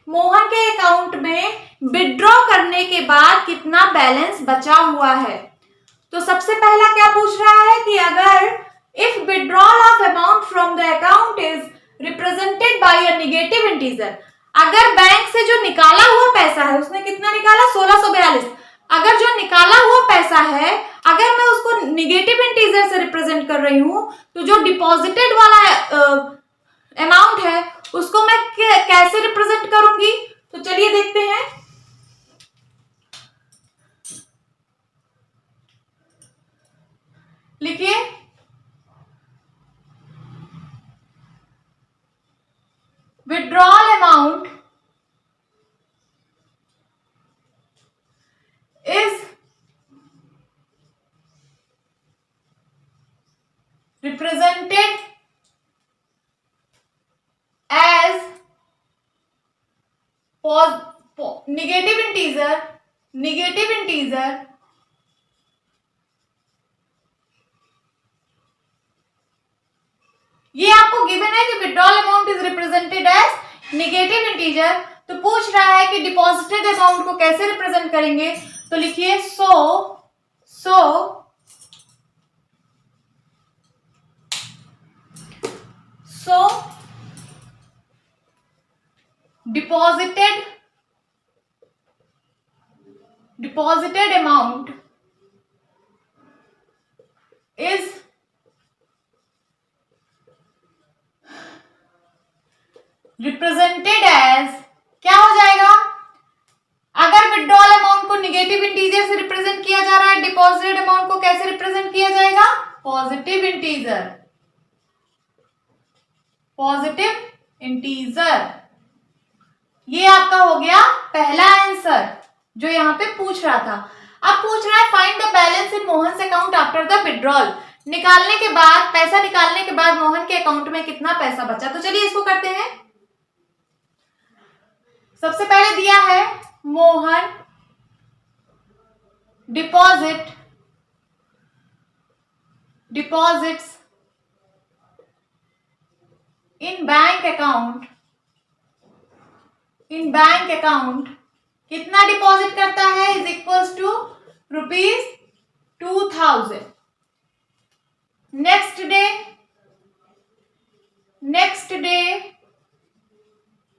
मोहन के अकाउंट में विड्रॉ करने के बाद कितना बैलेंस बचा हुआ है। तो सबसे पहला क्या पूछ रहा है कि अगर if withdrawal of amount from the account is represented bye a negative integer, अगर बैंक से जो निकाला हुआ पैसा है, उसने कितना निकाला? 1642। अगर जो निकाला हुआ पैसा है अगर मैं उसको निगेटिव इंटीजर से रिप्रेजेंट कर रही हूं तो जो डिपॉजिटेड वाला अमाउंट है उसको मैं कैसे रिप्रेजेंट करूंगी, तो चलिए देखते हैं। लिखिए withdrawal amount is represented as negative integer ये आपको गिवन है कि withdrawal amount is represented as negative integer, तो पूछ रहा है कि डिपॉजिटेड अमाउंट को कैसे रिप्रेजेंट करेंगे, तो लिखिए so deposited amount is represented as, क्या हो जाएगा, अगर विड्रॉल अमाउंट को निगेटिव इंटीजर से रिप्रेजेंट किया जा रहा है, डिपॉजिटेड अमाउंट को कैसे रिप्रेजेंट किया जाएगा, पॉजिटिव इंटीजर। ये आपका हो गया पहला आंसर जो यहाँ पे पूछ रहा था। अब पूछ रहा है find the balance in Mohan's account after the withdrawal, निकालने के बाद, पैसा निकालने के बाद मोहन के अकाउंट में कितना पैसा बचा, तो चलिए इसको करते हैं। सबसे पहले दिया है Mohan deposits in bank account कितना डिपॉजिट करता है, is equals to ₹2000। Next day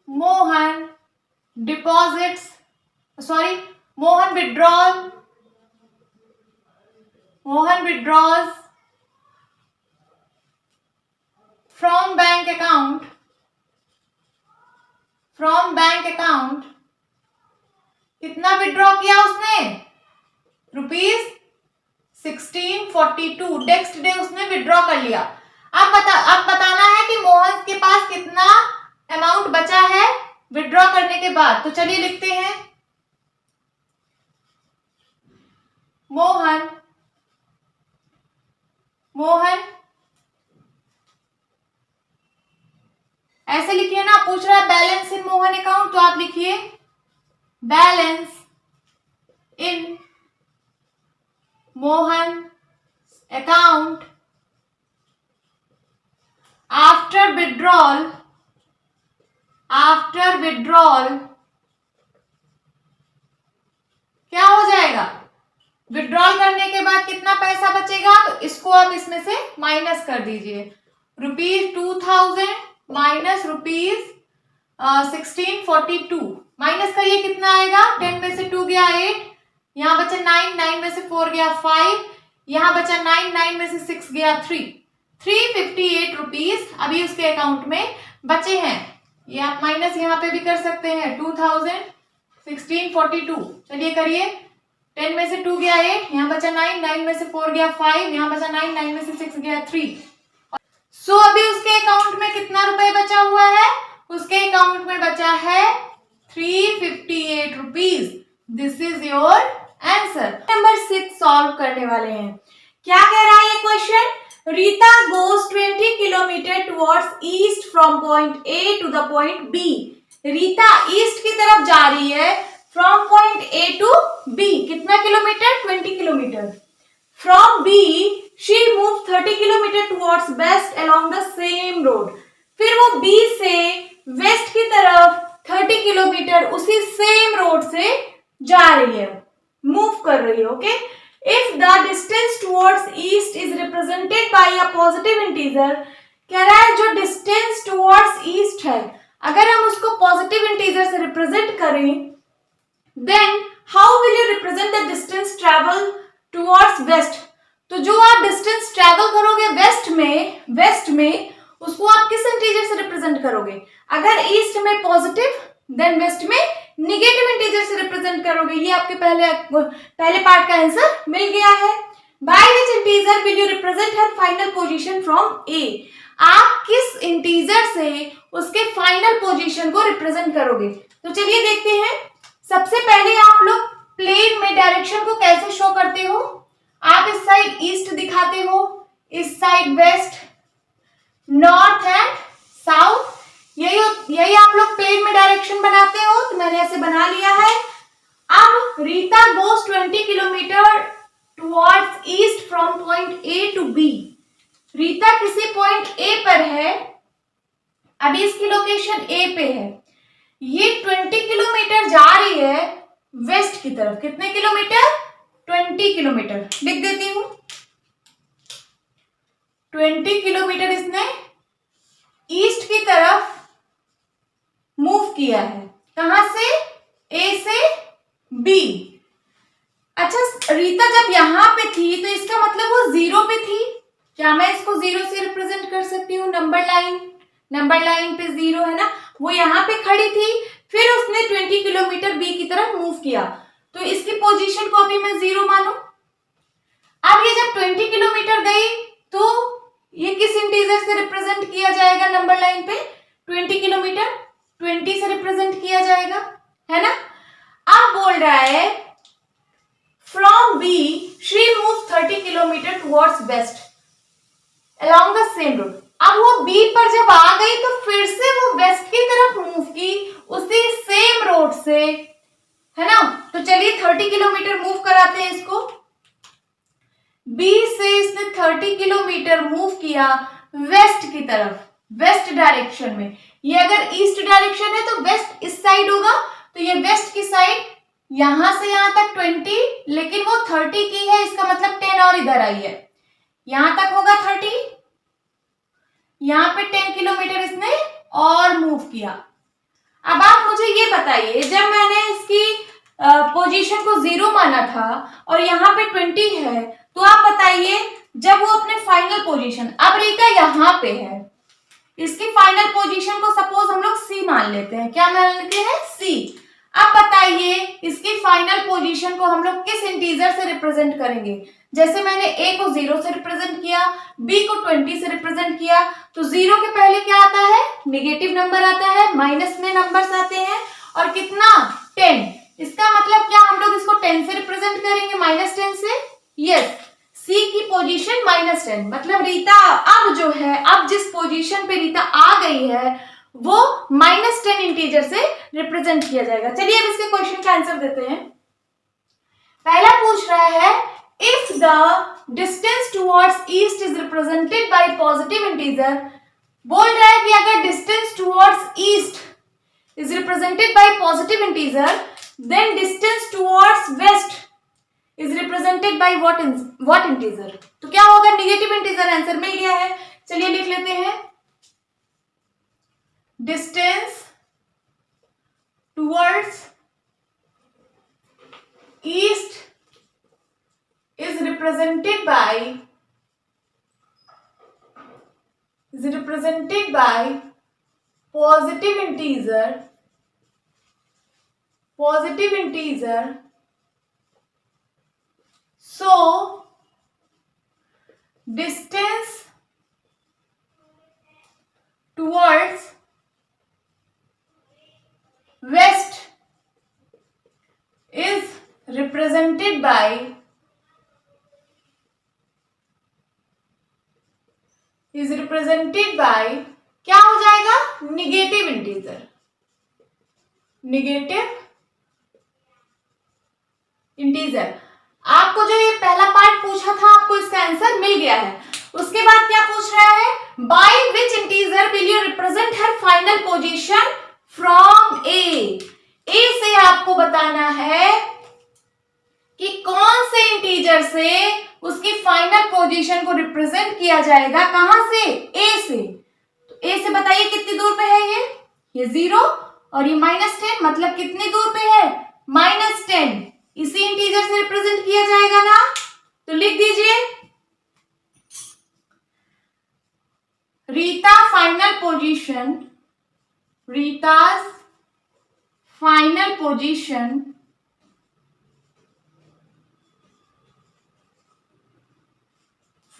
Mohan withdraws from bank account कितना विड्रॉ किया उसने, ₹1642। नेक्स्ट डे उसने विड्रॉ कर लिया। अब बताना है कि मोहन के पास कितना अमाउंट बचा है विड्रॉ करने के बाद, तो चलिए लिखते हैं मोहन ऐसे लिखिए ना, पूछ रहा है बैलेंस इन मोहन अकाउंट, तो आप लिखिए बैलेंस इन मोहन अकाउंट आफ्टर विड्रॉल क्या हो जाएगा, विड्रॉल करने के बाद कितना पैसा बचेगा, तो इसको आप इसमें से माइनस कर दीजिए। ₹2000 माइनस ₹1642 माइनस करिए, कितना आएगा, 10 में से 2 गया 8, यहाँ बचा 9, 9 में से 4 गया 5, यहाँ बचा 9, 9 में से 6 गया 3, ₹358 अभी उसके अकाउंट में बचे हैं। ये आप माइनस यहाँ पे भी कर सकते हैं, 2000 1642, चलिए करिए, 10 में से 2 गया 8, यहाँ बचा 9, 9 में से 4 गया 5, यहाँ बचा 9, 9 में से 6 गया 3। सो अभी उसके अकाउंट में कितना रुपए बचा हुआ है, उसके अकाउंट में बचा है ₹358। This is your answer. Number 6 solve करने वाले हैं। क्या कह रहा है ये question, Rita goes 20 kilometre towards east from point A to the point B. Rita east की तरफ जा रही है from point A to B, कितना kilometre, 20 kilometre. From B she move 30 kilometre towards west along the same road. फिर वो बी से वेस्ट की तरफ 30 किलोमीटर उसी सेम रोड से जा रही है, मूव कर रही है। Okay, if the distance towards east is represented bye a positive integer, कह रहा है जो डिस्टेंस टुवर्ड्स ईस्ट है अगर हम उसको पॉजिटिव इंटीजर से रिप्रेजेंट करें, then how will you represent the distance travel towards west, तो जो आप डिस्टेंस ट्रेवल करोगे वेस्ट में उसको आप किस इंटीजर से रिप्रेजेंट करोगे? अगर ईस्ट में पॉजिटिव देन वेस्ट में निगेटिव इंटीजर से रिप्रेजेंट करोगे। ये आपके पहले पार्ट का आंसर मिल गया है। By which integer will you represent her final position from A, आप किस इंटीजर से उसके फाइनल पोजीशन को रिप्रेजेंट करोगे? तो चलिए देखते हैं। सबसे पहले आप लोग प्लेन में डायरेक्शन को कैसे शो करते हो? आप इस साइड ईस्ट दिखाते हो, इस side west, north and south, यही आप लोग प्लेन में डायरेक्शन बनाते हो। तो मैंने ऐसे बना लिया है। अब Rita goes 20 kilometre towards east from point A to B. Rita किसी पॉइंट ए पर है, अभी इसकी लोकेशन ए पे है, ये 20 किलोमीटर जा रही है वेस्ट की तरफ। कितने किलोमीटर? 20 किलोमीटर। लिख देती हूं 20 किलोमीटर इसने ईस्ट की तरफ मूव किया है। कहां से? ए से बी। अच्छा, रीता जब यहां पे थी तो इसका मतलब वो जीरो पे थी। क्या मैं इसको जीरो से रिप्रेजेंट कर सकती हूँ? नंबर लाइन पे जीरो है ना, वो यहाँ पे खड़ी थी, फिर उसने 20 किलोमीटर बी की तरफ मूव किया, तो इसकी पोजीशन को अभी मैं जीरो मानू। अब ये जब 20 किलोमीटर गई तो ये किस इंटीजर से रिप्रेजेंट किया जाएगा? नंबर लाइन पे 20 किलोमीटर 20 से रिप्रेजेंट किया जाएगा, है ना। अब बोल रहा है from B she move 30 kilometre towards west along the same road। अब वो बी पर जब आ गई तो फिर से वो वेस्ट की तरफ मूव की उसी सेम रोड से, है ना। तो चलिए 30 किलोमीटर मूव कराते हैं इसको। बी से इसने 30 किलोमीटर मूव किया वेस्ट की तरफ, वेस्ट डायरेक्शन में। ये अगर ईस्ट डायरेक्शन है तो वेस्ट इस साइड होगा, तो ये वेस्ट की साइड यहां से यहां तक 20, लेकिन वो 30 की है, इसका मतलब 10 और इधर आई है, यहां तक होगा 30, यहां पे 10 किलोमीटर इसने और मूव किया। अब आप मुझे ये बताइए, जब मैंने इसकी पोजीशन को जीरो माना था और यहाँ पे 20 है, तो आप बताइए जब वो अपने फाइनल पोजीशन, अब रीता यहाँ पे है, इसकी फाइनल पोजीशन को सपोज हम लोग सी मान लेते हैं। क्या मान लेते हैं? सी। अब बताइए इसकी फाइनल पोजीशन को हम लोग किस इंटीजर से रिप्रेजेंट करेंगे? जैसे मैंने ए को 0 से रिप्रेजेंट किया, बी को 20 से रिप्रेजेंट किया, तो 0 के पहले क्या आता है? नेगेटिव नंबर आता है, माइनस में नंबर्स आते हैं, और कितना? 10। इसका मतलब क्या हम लोग इसको 10 से रिप्रेजेंट करेंगे? -10 से। यस, सी की पोजीशन -10, मतलब रीता अब जो है, अब जिस पोजीशन पे रीता आ गई है वो -10 इंटीजर से रिप्रेजेंट किया जाएगा। चलिए अब इसके क्वेश्चन का आंसर देते हैं। पहला पूछ रहा है if the distance towards east is represented by positive integer. बोल रहा है कि अगर distance towards east is represented by positive integer, then distance towards west is represented by what integer? तो क्या होगा? Negative integer. आंसर मिल गया है। चलिए लिख लेते हैं, distance towards east is represented by positive integer, so distance towards west is represented by क्या हो जाएगा? Negative integer. आपको जो ये पहला पार्ट पूछा था, आपको इसका आंसर मिल गया है। उसके बाद क्या पूछ रहा है? By which integer will you represent her final position from A. से आपको बताना है कि कौन से इंटीजर से उसकी फाइनल पोजीशन को रिप्रेजेंट किया जाएगा। कहां से? ए से। तो ए से बताइए कितनी दूर पे है? ये 0 और ये -10, मतलब कितनी दूर पे है? -10। इसी इंटीजर से रिप्रेजेंट किया जाएगा ना। रीता फाइनल पोजीशन, रीता's final position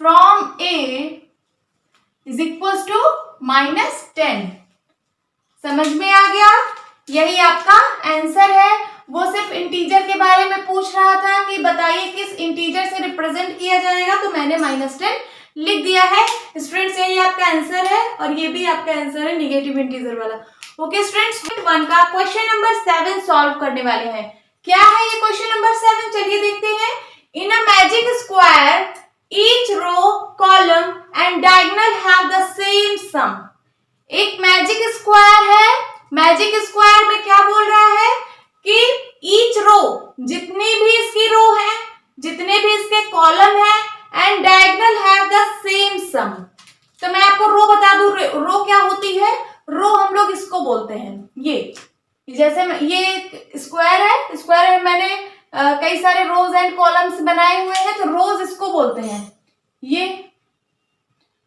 from A is equal to -10। समझ में आ गया? यही आपका आंसर है। वो सिर्फ इंटीजर के बारे में पूछ रहा था कि बताइए किस इंटीजर से रिप्रेजेंट किया जाएगा, तो मैंने -10 लिख दिया है। स्टूडेंट्स यही आपका आंसर है और ये भी आपका आंसर है निगेटिव इंटीजर वाला। ओके स्टूडेंट्स, 1 का क्वेश्चन नंबर 7 सॉल्व करने वाले हैं। क्या है ये क्वेश्चन नंबर 7? चलिए देखते हैं। In a magic square each row, column and diagonal have the same sum. एक मैजिक स्क्वायर है। मैजिक स्क्वायर में क्या बोल रहा है कि ईच रो, जितनी भी इसकी रो है, जितने भी इसके कॉलम है, and diagonal have the same sum. तो मैं आपको रो बता दूं, रो क्या होती है। रो हम लोग इसको बोलते हैं, ये जैसे ये स्क्वायर है, स्क्वायर में मैंने कई सारे रोज एंड कॉलम्स बनाए हुए हैं, तो रोज इसको बोलते हैं। ये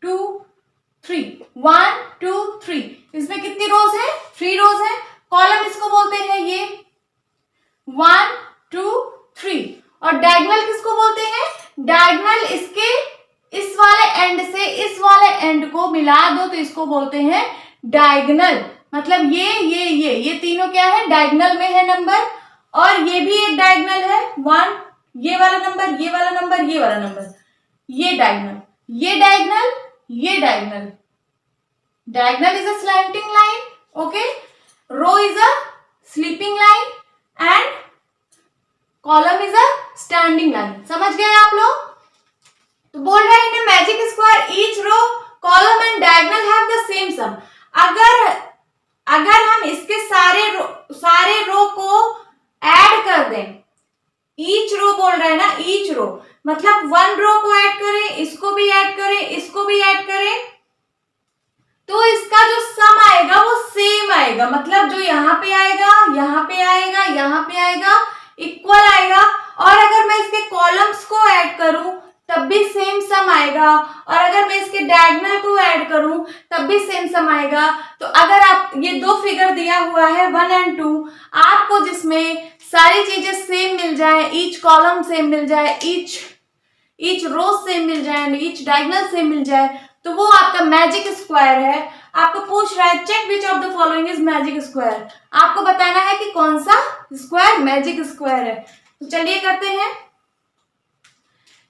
2 3 1 2 3, इसमें कितनी रोज है? 3 रोज है। कॉलम इसको बोलते हैं ये 1 2 3। और डायगोनल किसको बोलते हैं? डायगोनल इसके इस वाले एंड से इस वाले एंड को मिला दो तो इसको बोलते हैं डायगोनल। मतलब ये तीनों क्या है? डायगोनल में है नंबर। और ये भी एक डायगोनल है 1, ये वाला नंबर, ये वाला नंबर, ये वाला नंबर, ये डायगोनल, ये डायगोनल, ये diagonal. Diagonal is a slanting line, okay? Row is a sleeping line and column is a standing line. समझ गए आप लोग? तो बोल रहा है in magic square each row, column and diagonal have the same sum. अगर हम इसके सारे रो को ऐड कर दें, ईच रो बोल रहा है ना, ईच रो मतलब 1 रो को ऐड करें, इसको भी ऐड करें, इसको भी ऐड करें, तो इसका जो सम आएगा वो सेम आएगा। मतलब जो यहाँ पे आएगा, यहाँ पे आएगा, यहाँ पे आएगा, इक्वल आएगा। और अगर मैं इसके कॉलम्स को ऐड करूं तब भी सेम सम आएगा, और अगर मैं इसके डायगोनल को ऐड करूं तब भी सेम सम आएगा। तो अगर आप ये 2 फिगर दिया हुआ है 1 और 2, आपको जिसमें सारी चीजें सेम मिल जाए, ईच कॉलम सेम मिल जाए, ईच रो सेम मिल जाए, ईच डायगोनल सेम मिल जाए, तो वो आपका मैजिक स्क्वायर है। आपको पूछ रहा है check which of the following is magic square. आपको बताना है कि कौन सा स्क्वायर मैजिक स्क्वायर है। तो चलिए करते हैं।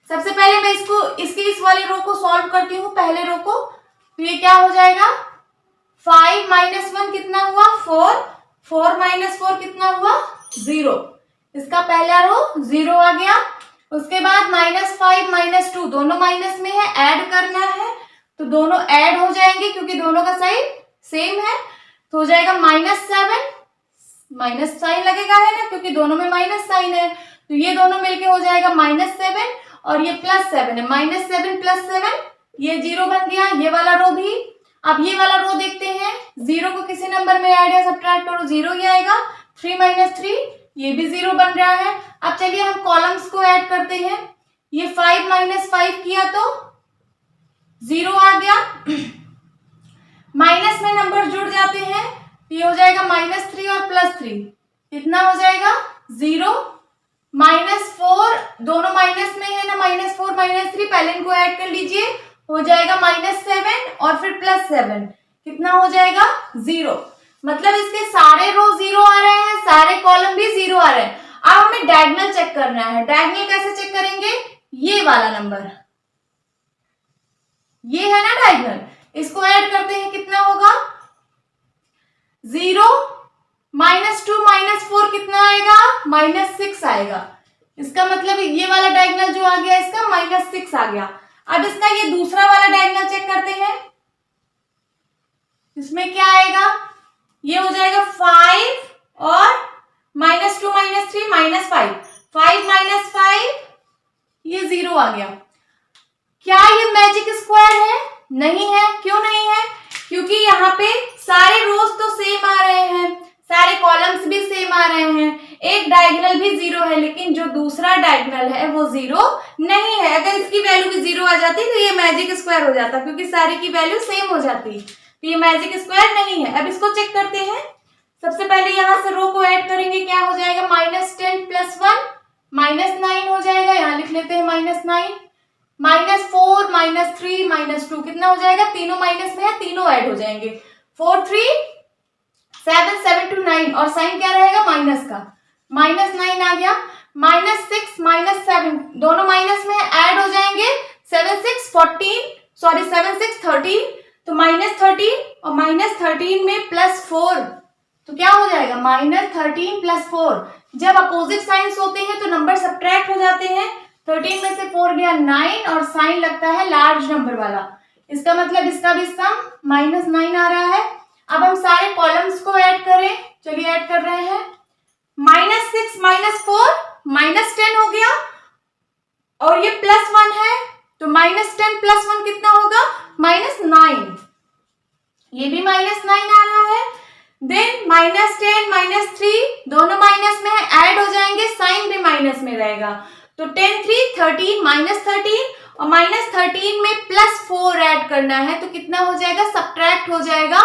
सबसे पहले मैं इसकी इस वाली रो को सॉल्व करती हूँ, पहले रो को। तो ये क्या हो जाएगा? 5 - 1 कितना हुआ? 4। 4 - 4 कितना हुआ? 0। इसका पहला रो 0 आ गया। उसके बाद -5 - 2 दोनों माइनस में है, ऐड करना है तो दोनों ऐड हो जाएंगे क्योंकि दोनों का साइन सेम है। तो हो जाएगा -7, माइनस साइन लगेगा है ना, क्योंकि दोनों में माइनस साइन है। तो ये दोनों मिलके हो जाएगा -7 और ये +7 है। -7 + 7 ये 0 बन गया, ये वाला रो भी। अब ये वाला रो देखते हैं, 0 को किसी नंबर में ऐड या सब्ट्रैक्ट करो 0 ही आएगा। 3 - 3 ये भी 0 बन रहा है। अब चलिए हम कॉलम्स को ऐड करते हैं। ये 5 - 5 किया तो 0 आ गया। माइनस में नंबर जुड़ जाते हैं, ये हो जाएगा -3 और +3 कितना हो जाएगा? 0। -4 दोनों माइनस में है ना, -4 -3 पहले इनको ऐड कर लीजिए, हो जाएगा -7 और फिर +7 कितना हो जाएगा? 0। मतलब इसके सारे रो 0 आ रहे हैं, सारे कॉलम भी 0 आ रहे हैं। अब हमें डायगोनल चेक करना है। डायगोनल कैसे चेक करेंगे? ये वाला नंबर, ये है ना डायगोनल, इसको ऐड करते हैं, कितना होगा? 0 -2 - 4 कितना आएगा? -6 आएगा। इसका मतलब ये वाला डायगोनल जो आ गया इसका -6 आ गया। अब इसका ये दूसरा वाला डायगोनल चेक करते हैं। इसमें क्या आएगा? ये हो जाएगा 5 और -2 - 3 -5, 5 - 5 ये 0 आ गया। क्या ये मैजिक स्क्वायर है? नहीं है। क्यों नहीं है? क्योंकि यहाँ पे सारे रोज तो सेम आ रहे हैं, सारे कॉलम्स भी सेम आ रहे हैं, एक डायगोनल भी 0 है, लेकिन जो दूसरा डायगोनल है वो 0 नहीं है। अगर इसकी वैल्यू भी 0 आ जाती तो ये मैजिक स्क्वायर हो जाता, क्योंकि सारी की वैल्यू सेम हो जाती, तो ये मैजिक स्क्वायर नहीं है। अब इसको चेक करते हैं। सबसे पहले यहाँ से रो को ऐड करेंगे, क्या हो जाएगा, -10 + 1 -9 हो जाएगा। यहाँ लिख लेते हैं -9, -4 -3 -2 कितना हो जाएगा, तीनों माइनस में है, तीनों ऐड हो जाएंगे, 4 3 7 7 to 9 और साइन क्या रहेगा, माइनस का, -9 आ गया, -6 -7 दोनों माइनस में ऐड हो जाएंगे, 7 6 14 सॉरी 7 6 13 तो -13 और -13 में +4 तो क्या हो जाएगा, -13 + 4। जब अपोजिट साइंस होते हैं तो नंबर सब्ट्रैक्ट हो जाते हैं, 13 में से 4 गया 9 और साइन लगता है लार्ज नंबर वाला, इसका मतलब इसका भी सम -9 आ रहा है। अब हम सारे कॉलम्स को ऐड करें, चलिए ऐड कर रहे हैं, -6 -4 -10 हो गया और ये +1 है तो -10 + 1 कितना होगा, -9, ये भी -9 आ रहा है। देन -10 -3 दोनों माइनस में ऐड हो जाएंगे, साइन भी माइनस में रहेगा, तो 10 3 13 -13 और -13 में +4 ऐड करना है तो कितना हो जाएगा, सब्ट्रैक्ट हो जाएगा,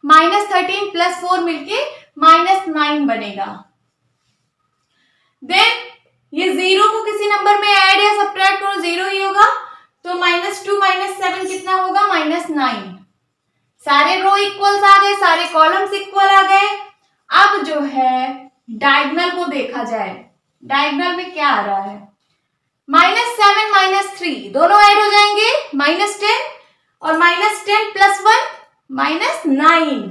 -13 + 4 मिलके -9 बनेगा। देन ये 0 को किसी नंबर में ऐड या सब्ट्रैक्ट करो, 0 ही होगा, तो -2 -7 कितना होगा, -9। सारे रो इक्वल्स आ गए, सारे कॉलम्स इक्वल आ गए। अब जो है डायगोनल को देखा जाए, डायगोनल में क्या आ रहा है, -7 -3 दोनों ऐड हो जाएंगे, -10 और -10 + 1 -9।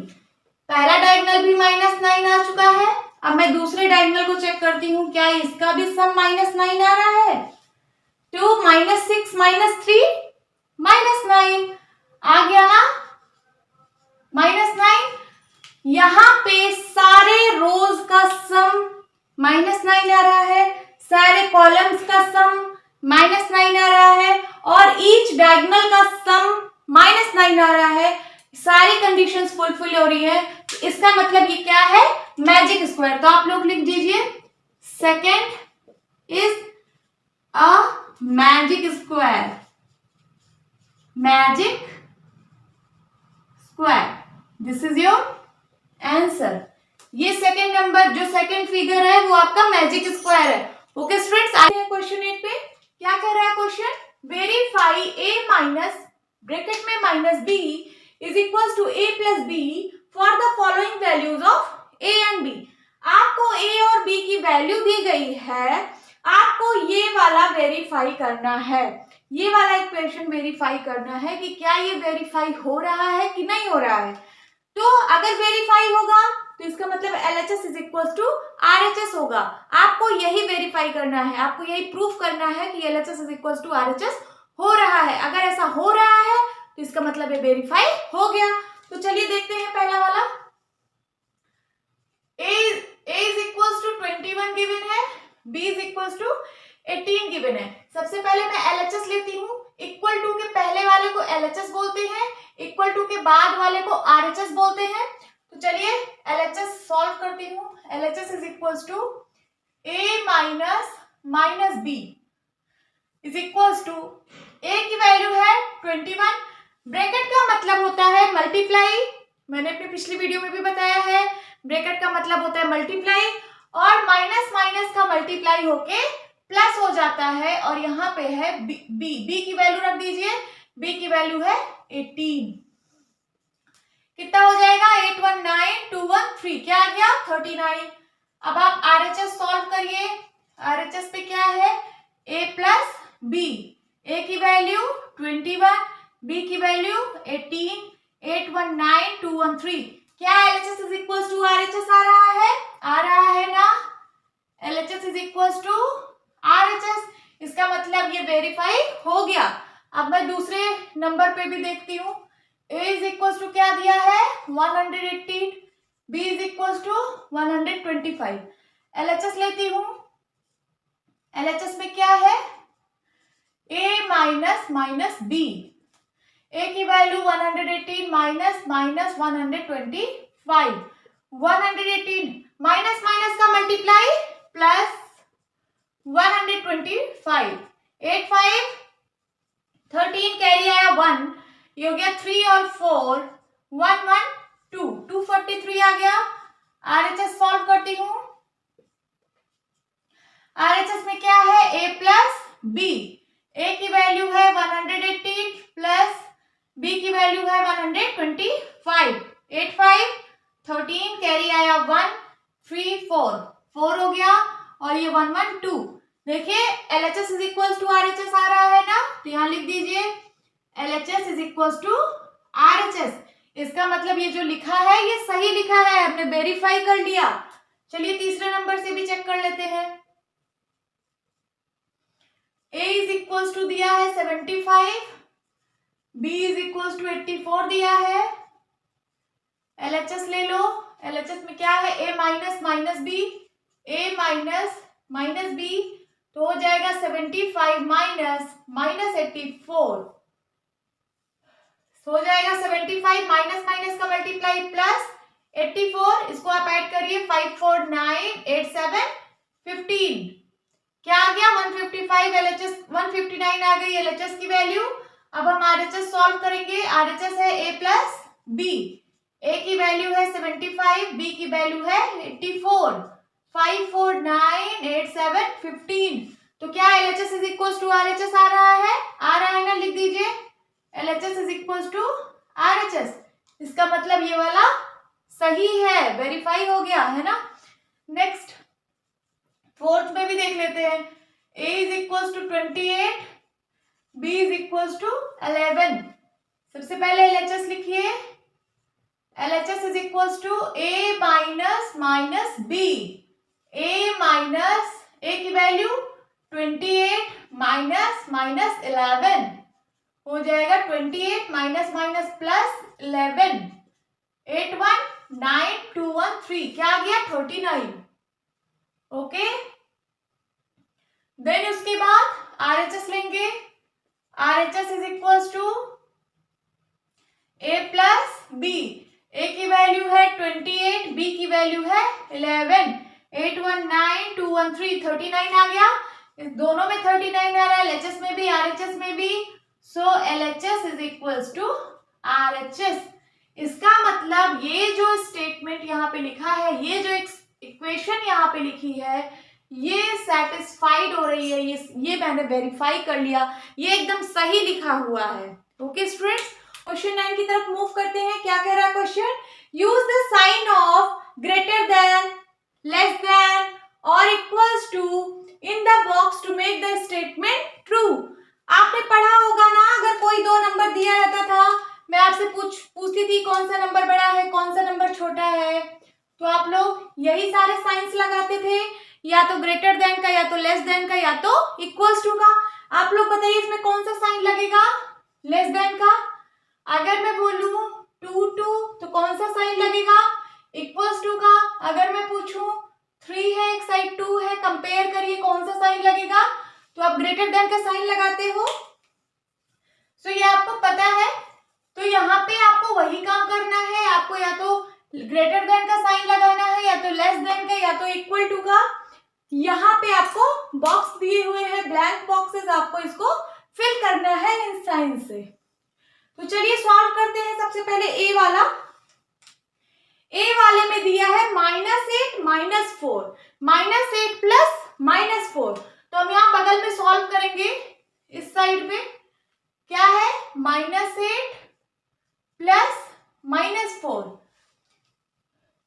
पहला डायगोनल भी -9 आ चुका है। अब मैं दूसरे डायगोनल को चेक करती हूँ, क्या इसका भी सम -9 आ रहा है, तो -6 -3 -9 आ गया ना, -9। यहाँ पे सारे रोज का सम -9 आ रहा है, सारे कॉलम्स का सम -9 आ रहा है और ईच डायगोनल का सम -9 आ रहा है। सारी कंडीशंस फुलफिल हो रही है, तो इसका मतलब ये क्या है, मैजिक स्क्वायर। तो आप लोग लिख दीजिए, second is a magic square, magic square, this is your answer. ये सेकेंड नंबर जो सेकेंड फिगर है वो आपका मैजिक स्क्वायर है। ओके स्टूडेंट्स, आते हैं क्वेश्चन 8 पे। क्या कह रहा है question, verify a minus bracket में -b is equal to a + b for the following values of a and b। आपको a और b की वैल्यू दी गई है, आपको ये वाला वेरीफाई करना है, ये वाला इक्वेशन वेरीफाई करना है कि क्या ये वेरीफाई हो रहा है कि नहीं हो रहा है। तो अगर वेरीफाई होगा तो इसका मतलब LHS is equal to RHS होगा। आपको यही वेरीफाई करना है, आपको यही प्रूफ करना है कि LHS is equal to RHS हो रहा है। अगर ऐसा हो रहा है तो इसका मतलब ये वेरीफाई हो गया। तो चलिए देखते हैं पहला वाला, A is equal to 21 given है, B is equal to 18 given है। सबसे पहले मैं LHS लेती हूँ, इक्वल टू के पहले वाले को LHS बोलते हैं, इक्वल टू के बाद वाले को RHS बोलते हैं। तो चलिए LHS सॉल्व करती हूँ। LHS is equal to A minus B is equal to, A की वैल्यू है 21, ब्रैकेट का मतलब होता है मल्टीप्लाई, मैंने अपनी पिछली वीडियो में भी बताया है, ब्रैकेट का मतलब होता है मल्टीप्लाई और माइनस माइनस का मल्टीप्लाई होके प्लस हो जाता है। और यहाँ पे है B की वैल्यू रख दीजिए, B की वैल्यू है 18, कितना हो जाएगा 819 213, क्या आ गया 39। अब आप RHS सॉल्व करिए, RHS पे क्या है A प्लस B, A की वैल्यू 21, B की वैल्यू 18, 819 213, क्या LHS is equal to RHS आ रहा है ना, LHS is equal to RHS, इसका मतलब ये वेरीफाई हो गया। अब मैं दूसरे नंबर पे भी देखती हूँ, A इज इक्वल टू क्या दिया है 118, B is equal to 125, LHS लेती हूँ, LHS में क्या है A माइनस B, A की वैल्यू 118 माइनस 125, 118 माइनस माइनस का मल्टीप्लाई प्लस 125 8 5 13 कैरी आया 1, ये हो गया 3 और 4 1 1 2 243 आ गया। आरएचएस सॉल्व करती हूँ। आरएचएस में क्या है a प्लस b, a की वैल्यू है 118 प्लस b की वैल्यू है 125 8 5 13 कैरी आया 1 3 4 4 हो गया और ये 1 1 2। देखिए LHS is equal to RHS आ रहा है ना, तो यहाँ लिख दीजिए LHS is equal to RHS। इसका मतलब ये जो लिखा है ये सही लिखा है, हमने वेरीफाई कर लिया। चलिए तीसरे नंबर से भी चेक कर लेते हैं। A इज इक्वल टू दिया है 75, B इज इक्वल टू 84 दिया है। LHS ले लो। LHS में क्या है A minus minus B, A minus minus B, तो हो जाएगा 75 माइनस माइनस 84, हो जाएगा 75 माइनस माइनस का मल्टीप्लाई प्लस 84, इसको आप ऐड करिए 5 4 9 8 7 15, क्या आ गया 155 LHS 159 आ गई LHS की वैल्यू। अब हम RHS सॉल्व करेंगे। RHS है A प्लस B, A की वैल्यू है 75, B की वैल्यू है 84, 5 4 9 8 7 15, तो क्या LHS is equal to RHS आ रहा है ना, लिख दीजिए LHS is equal to RHS। इसका मतलब ये वाला सही है, वेरीफाई हो गया है ना। नेक्स्ट फोर्थ में भी देख लेते हैं। A is equal to 28, B is equal to 11। सबसे पहले LHS लिखिए। LHS is equal to A minus minus B, A minus A की वैल्यू 28 माइनस माइनस 11, हो जाएगा 28 माइनस माइनस प्लस 11, 8 1 9 2 1 3, क्या आ गया 39। ओके, देन उसके बाद RHS लेंगे। RHS is equal to A plus B, A की वैल्यू है 28, B की वैल्यू है 11, 8 1 9 2 1 3, 39 आ गया। इस दोनों में 39 आ रहा है, LHS में भी RHS में भी, so LHS is equal to RHS। इसका मतलब ये जो स्टेटमेंट यहाँ पे लिखा है, ये जो इक्वेशन यहाँ पे लिखी है, ये सेटिस्फाइड हो रही है, ये मैंने वेरीफाई कर लिया, ये एकदम सही लिखा हुआ है। ओके स्टूडेंट्स, क्वेश्चन 9 की तरफ मूव करते हैं। क्या कह रहा है question? Use the sign of greater than, less than और equals to in the box to make the statement true. आपने पढ़ा होगा ना, अगर कोई दो नंबर दिया रहता था, मैं आपसे पूछती थी कौन सा नंबर बड़ा है कौन सा नंबर छोटा है, तो आप लोग यही सारे साइंस लगाते थे, या तो ग्रेटर देन का, या तो लेस देन का, या तो इक्वल्स टू का। आप लोग बताइए इसमें कौन सा साइन लगेगा लेस देन का? अगर मैं बोलूं 2 2 तो कौन सा साइन लगेगा? इक्वल्स टू का। अगर मैं पूछूं 3 है एक साइड 2 है, कंपेयर करिए कौन सा साइन लगेगा? तो आप ग्रेटर देन का साइन लगाते हो। सो ये आपको पता है, तो यहाँ पे आपको वही काम करना है, आपको या तो ग्रेटर देन का साइन लगाना है, या तो लेस देन का, या तो इक्वल टू का। यहाँ पे आपको बॉक्स दिए हुए हैं, ब्लैंक बॉक्सेस, आपको इसको फिल करना है इन साइन से। तो चलिए सॉल्व करते हैं। सबसे पहले ए वाला, ए वाले में दिया है -8 -4, -8 प्लस -4, तो हम यहाँ बगल में सॉल्व करेंगे। इस साइड पे क्या है -8 प्लस -4।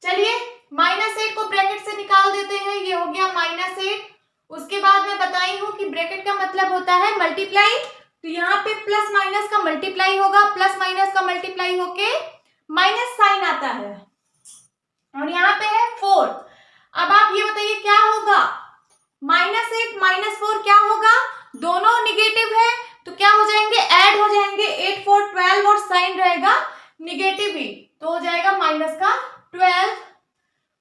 चलिए -8 को ब्रैकेट से निकाल देते हैं, ये हो गया -8। उसके बाद मैं बताई हूं कि ब्रैकेट का मतलब होता है मल्टीप्लाई, तो यहाँ पे प्लस माइनस का मल्टीप्लाई होगा, प्लस माइनस का मल्टीप्लाई होके माइनस साइन आता है, और यहाँ पे है 4। अब आप ये बताइए क्या होगा? -8 -4 क्या होगा? दोनों निगेटिव है, तो क्या हो जाएंगे? ऐड हो जाएंगे। 8 4 12 और साइन रहेगा निगेटिव ही, तो हो जाएगा माइनस का 12।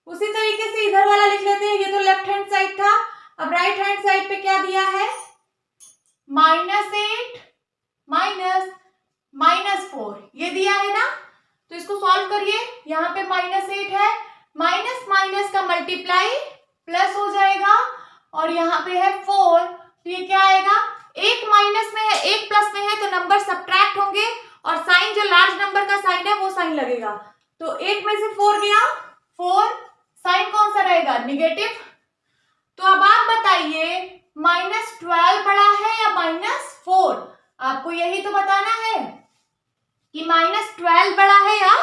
उसी तरीके से इधर वाला लिख लेते हैं, ये तो लेफ्ट हैंड साइड था। अब राइट हैंड साइड पे क्या दिया है? -8 -4 ये दिया है ना, तो इसको सॉल्व करिए। यहाँ पे -8 है, माइनस माइनस का मल्टीप्लाई प्लस हो जाएगा, और यहाँ पे है 4, तो ये क्या आएगा, एक माइनस में है एक प्लस में है, तो नंबर सब्ट्रैक्ट होंगे और साइन जो लार्ज नंबर का साइन है वो साइन लगेगा। तो 8 में से 4 गया, 4, साइन कौन सा रहेगा, निगेटिव। तो अब आप बताइए -12 बड़ा है या -4, आपको यही तो बताना है कि -12 बड़ा है या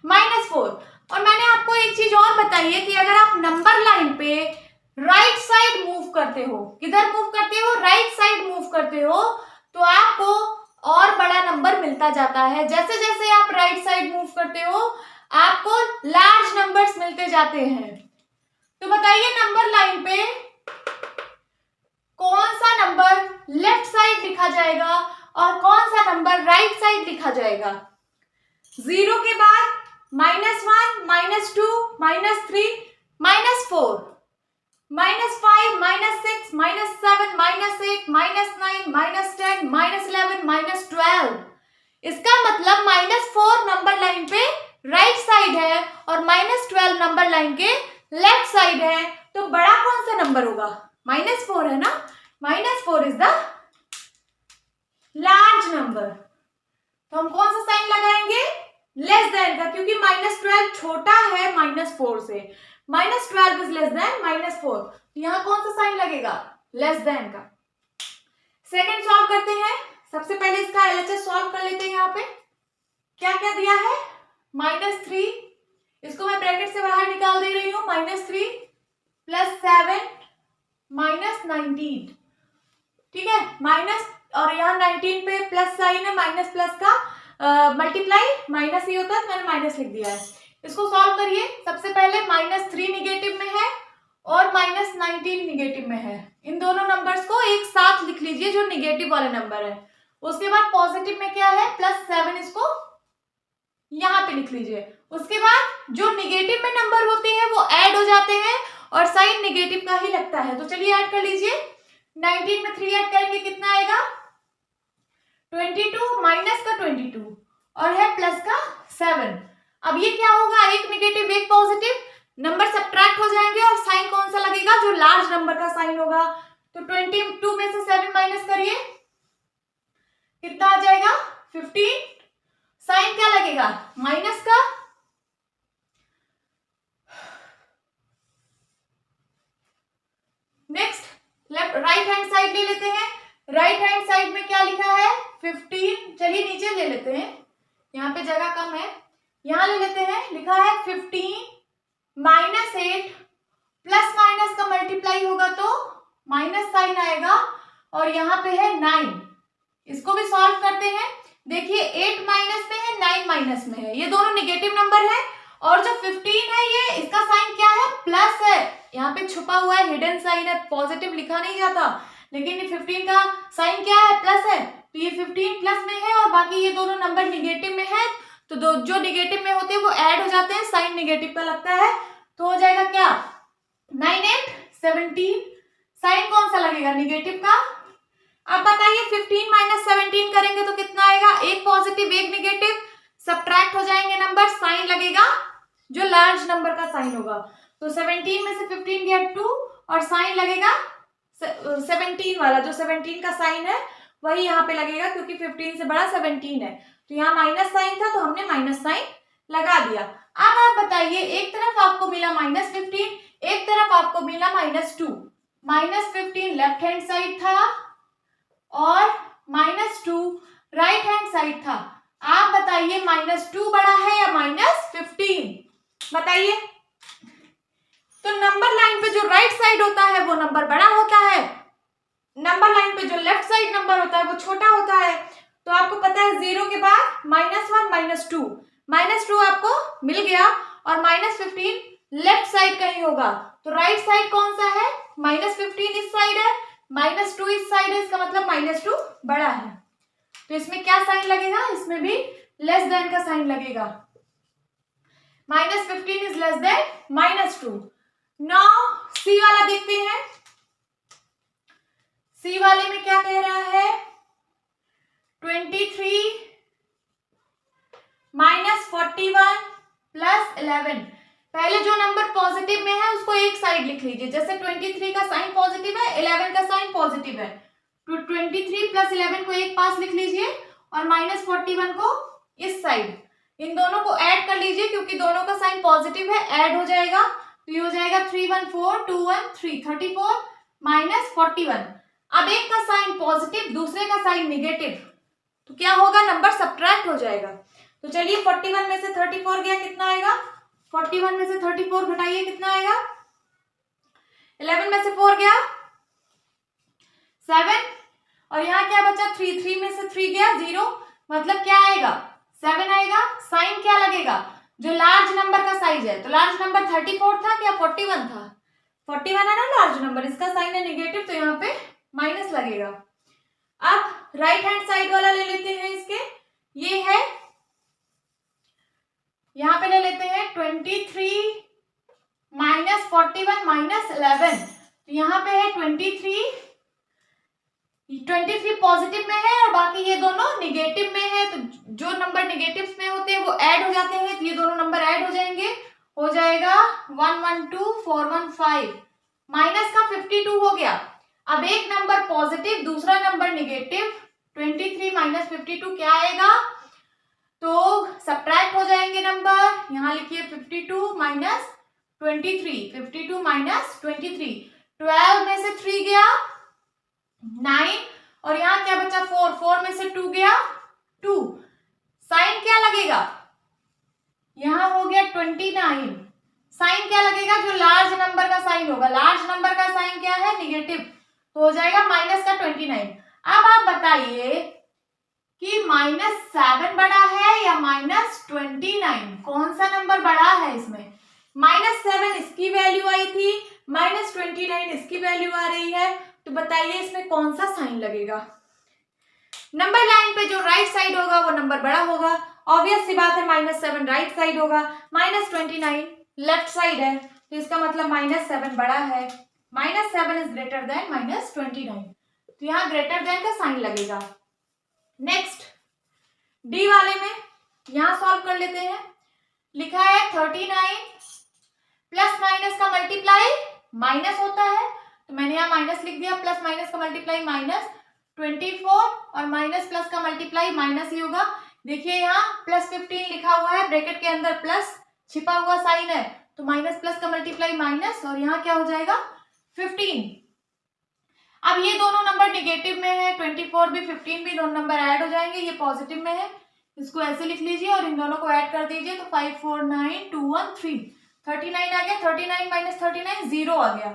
-4। और मैंने आपको एक चीज और बताई है कि अगर आप नंबर लाइन पे राइट साइड मूव करते हो, किधर मूव करते हो, राइट साइड मूव करते हो, तो आपको और बड़ा नंबर मिलता जाता है। जैसे जैसे आप राइट साइड मूव करते हो आपको लार्ज नंबर्स मिलते जाते हैं। तो बताइए नंबर लाइन पे कौन सा नंबर लेफ्ट साइड लिखा जाएगा और कौन सा नंबर राइट साइड लिखा जाएगा। 0 के बाद -1, -2, -3, -4, -5, -6, -6, -7, -8, -9, -10, -11, इसका मतलब -4 नंबर लाइन पे राइट साइड है और -12 नंबर लाइन के लेफ्ट साइड है। तो बड़ा कौन सा नंबर होगा, -4 है ना, -4 इज द लार्ज नंबर। तो हम कौन सा साइन लगाएंगे, लेस देन का, क्योंकि -12 छोटा है -4 से, -12 इज लेस देन -4, तो यहाँ कौन सा साइन लगेगा, लेस देन का। सेकंड सॉल्व करते हैं। सबसे पहले इसका LHS सॉल्व कर लेते हैं। यहाँ पे क्या क्या दिया है, -3, इसको मैं ब्रैकेट से बाहर निकाल दे रही हूँ, -3 + 7 -19, ठीक है, माइनस, और यहाँ 19 पे प्लस साइन है, माइनस प्लस का मल्टीप्लाई माइनस ही होता है, तो मैंने माइनस लिख दिया है। इसको सॉल्व करिए। सबसे पहले -3 निगेटिव में है और -19 निगेटिव में है। इन दोनों नंबर्स को एक साथ लिख लीजिए जो निगेटिव वाले नंबर है। उसके बाद पॉजिटिव में क्या है, +7, इसको यहाँ पे लिख लीजिए। उसके बाद जो निगेटिव में नंबर होते हैं वो ऐड हो जाते हैं और साइन निगेटिव का ही लगता है। तो चलिए ऐड कर लीजिए। 19 में 3 ऐड करेंगे कितना आएगा, 22, माइनस का 22 और है प्लस का 7। अब ये क्या होगा, एक निगेटिव एक पॉजिटिव, नंबर सब्ट्रैक्ट हो जाएंगे और साइन कौन सा लगेगा, जो लार्ज नंबर का साइन होगा। तो 22 में से 7 माइनस करिए, कितना आ जाएगा, 15। साइन क्या लगेगा, माइनस का। Next left right hand side ले लेते हैं। राइट हैंड साइड में क्या लिखा है, 15। चलिए नीचे ले लेते हैं, यहाँ पे जगह कम है, यहाँ ले लेते हैं। लिखा है 15 -8, प्लस माइनस का मल्टीप्लाई होगा तो माइनस साइन आएगा, और यहाँ पे है 9। इसको भी सॉल्व करते हैं। देखिए 8 माइनस में है, 9 माइनस में है, ये दोनों निगेटिव नंबर है, और जो 15 है ये इसका साइन क्या है, प्लस है। यहाँ पे छुपा हुआ है, हिडन साइन है, पॉजिटिव लिखा नहीं जाता, लेकिन ये 15 का साइन क्या है, प्लस है, तो ये 15 प्लस में है और बाकी ये दोनों नंबर निगेटिव में है। तो जो निगेटिव में होते हैं वो ऐड हो जाते हैं, साइन निगेटिव का लगता है, तो हो जाएगा क्या, 9 8 17। साइन कौन सा लगेगा, निगेटिव का। अब बताइए 15 - 17 करेंगे तो कितना आएगा, एक पॉजिटिव एक निगेटिव, सब्ट्रैक्ट हो जाएंगे नंबर, साइन लगेगा जो लार्ज नंबर का साइन होगा। तो 17 में से 15 गया 2 और साइन लगेगा 17 वाला, जो 17 का साइन है वही यहाँ पे लगेगा, क्योंकि 15 से बड़ा 17 है। तो यहाँ माइनस साइन था तो हमने माइनस साइन लगा दिया। अब आप बताइए, एक तरफ आपको मिला -15, एक तरफ आपको मिला -2। -15 लेफ्ट हैंड साइड था और -2 राइट हैंड साइड था। आप बताइए -2 बड़ा है या -15, बताइए। तो नंबर लाइन पे जो राइट साइड होता है वो नंबर बड़ा होता है, नंबर लाइन पे जो लेफ्ट साइड नंबर होता है वो छोटा होता है। तो आपको पता है 0 के बाद -1 -2 आपको मिल गया, और -15 लेफ्ट साइड कहीं होगा, तो राइट साइड कौन सा है, -15 इस साइड है, -2 इस साइड है, इसका मतलब -2 बड़ा है। तो इसमें क्या साइन लगेगा, इसमें भी लेस देन का साइन लगेगा। -15 is less then -2। Now see वाला देखते हैं। सी वाले में क्या कह रहा है, 23 -41 + 11। पहले जो नंबर पॉजिटिव में है उसको एक साइड लिख लीजिए, जैसे 23 का साइन पॉजिटिव है, 11 का साइन पॉजिटिव है, तो 23 प्लस 11 को एक पास लिख लीजिए और माइनस 41 को इस साइड, इन दोनों को ऐड कर लीजिए क्योंकि दोनों का साइन पॉजिटिव है, ऐड हो जाएगा तो ये हो जाएगा 314 34 माइनस 41। अब एक का साइन पॉजिटिव दूसरे का साइन निगेटिव, तो क्या होगा, नंबर सब्ट्रैक्ट हो जाएगा। तो चलिए 41 में से 34 गया, कितना आएगा, 41 में से 34 घटाइए, कितना आएगा, 11 में से 4 गया 7, और यहाँ क्या बचा 3, 3 में से 3 गया 0, मतलब क्या आएगा 7 आएगा। साइन क्या लगेगा, जो लार्ज नंबर का साइज है, तो लार्ज नंबर 34 था क्या 41 था, 41 है ना लार्ज नंबर, इसका साइन है निगेटिव तो यहाँ पे माइनस लगेगा। अब राइट हैंड साइड वाला ले लेते हैं, इसके ये है, यहाँ पे ले लेते हैं 23 माइनस 41 माइनस 11, तो यहाँ पे है 23 पॉजिटिव में है और बाकी ये दोनों निगेटिव में है, तो जो नंबर निगेटिव में होते हैं वो ऐड हो जाते हैं, तो ये दोनों नंबर ऐड हो जाएंगे, हो जाएगा 112 415, माइनस का 52 हो गया। अब एक नंबर पॉजिटिव दूसरा नंबर निगेटिव, 23 माइनस 52 क्या आएगा, तो सब्ट्रैक्ट हो जाएंगे नंबर, यहाँ लिखिए 52 माइनस 23, 52 माइनस 23, 12 में से 3 गया 9, और यहाँ क्या बचा 4, 4 में से 2 गया 2, साइन क्या लगेगा, यहाँ हो गया 29, साइन क्या लगेगा, जो लार्ज नंबर का साइन होगा, लार्ज नंबर का साइन क्या है निगेटिव, तो हो जाएगा माइनस का 29। अब आप बताइए कि -7 बड़ा है या -29, कौन सा नंबर बड़ा है इसमें, -7 इसकी वैल्यू आई थी, -29 इसकी वैल्यू आ रही है, तो बताइए इसमें कौन सा साइन लगेगा। नंबर लाइन पे जो राइट साइड होगा वो नंबर बड़ा होगा, ऑब्वियस सी बात है, -7 राइट साइड होगा, -29 लेफ्ट साइड है, तो इसका मतलब -7 बड़ा है, -7 इज ग्रेटर देन -29, तो यहाँ ग्रेटर देन का साइन लगेगा। नेक्स्ट डी वाले में यहां सॉल्व कर लेते हैं, लिखा है 39 प्लस माइनस का मल्टीप्लाई माइनस होता है, तो मैंने यहाँ माइनस लिख दिया, प्लस माइनस का मल्टीप्लाई -24 और माइनस प्लस का मल्टीप्लाई माइनस ही होगा। देखिए यहाँ +15 लिखा हुआ है, ब्रैकेट के अंदर प्लस छिपा हुआ साइन है, तो माइनस प्लस का मल्टीप्लाई माइनस, और यहाँ क्या हो जाएगा 15। अब ये दोनों नंबर निगेटिव में है, 24 भी 15 भी दोनों नंबर ऐड हो जाएंगे, ये पॉजिटिव में है, इसको ऐसे लिख लीजिए और इन दोनों को ऐड कर दीजिए, तो 5 4 9 2 1 3, 39 आ गया, 39 माइनस 39 0 आ गया।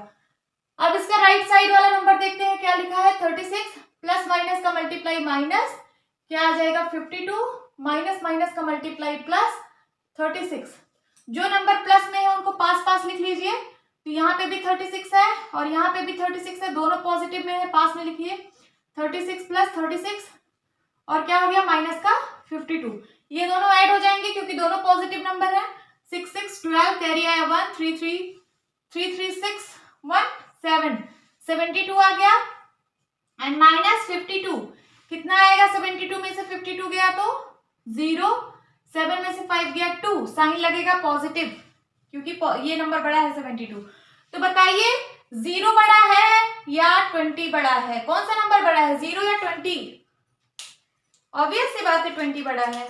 अब इसका राइट साइड वाला नंबर देखते हैं, क्या लिखा है 36 प्लस माइनस का मल्टीप्लाई माइनस, क्या आ जाएगा 52 माइनस माइनस का मल्टीप्लाई प्लस 36, जो नंबर प्लस में है उनको पास पास लिख लीजिए, तो यहाँ पे भी 36 है और यहाँ पे भी 36 है, दोनों पॉजिटिव में है, पास में लिखिए 36 प्लस 36 और क्या हो गया माइनस का 52, ये दोनों ऐड हो जाएंगे क्योंकि दोनों पॉजिटिव नंबर है, 6 6 12 कैरी आया 1 3 3 3 3 6 1 7 72 आ गया एंड माइनस 52 कितना आएगा, 72 में से 52 गया तो 0, 7 में से 5 गया 2, साइन लगेगा पॉजिटिव क्योंकि ये नंबर बड़ा है 72। तो बताइए 0 बड़ा है या 20 बड़ा है, कौन सा नंबर बड़ा है 0 या 20? ऑब्वियस सी बात है 20 बड़ा है,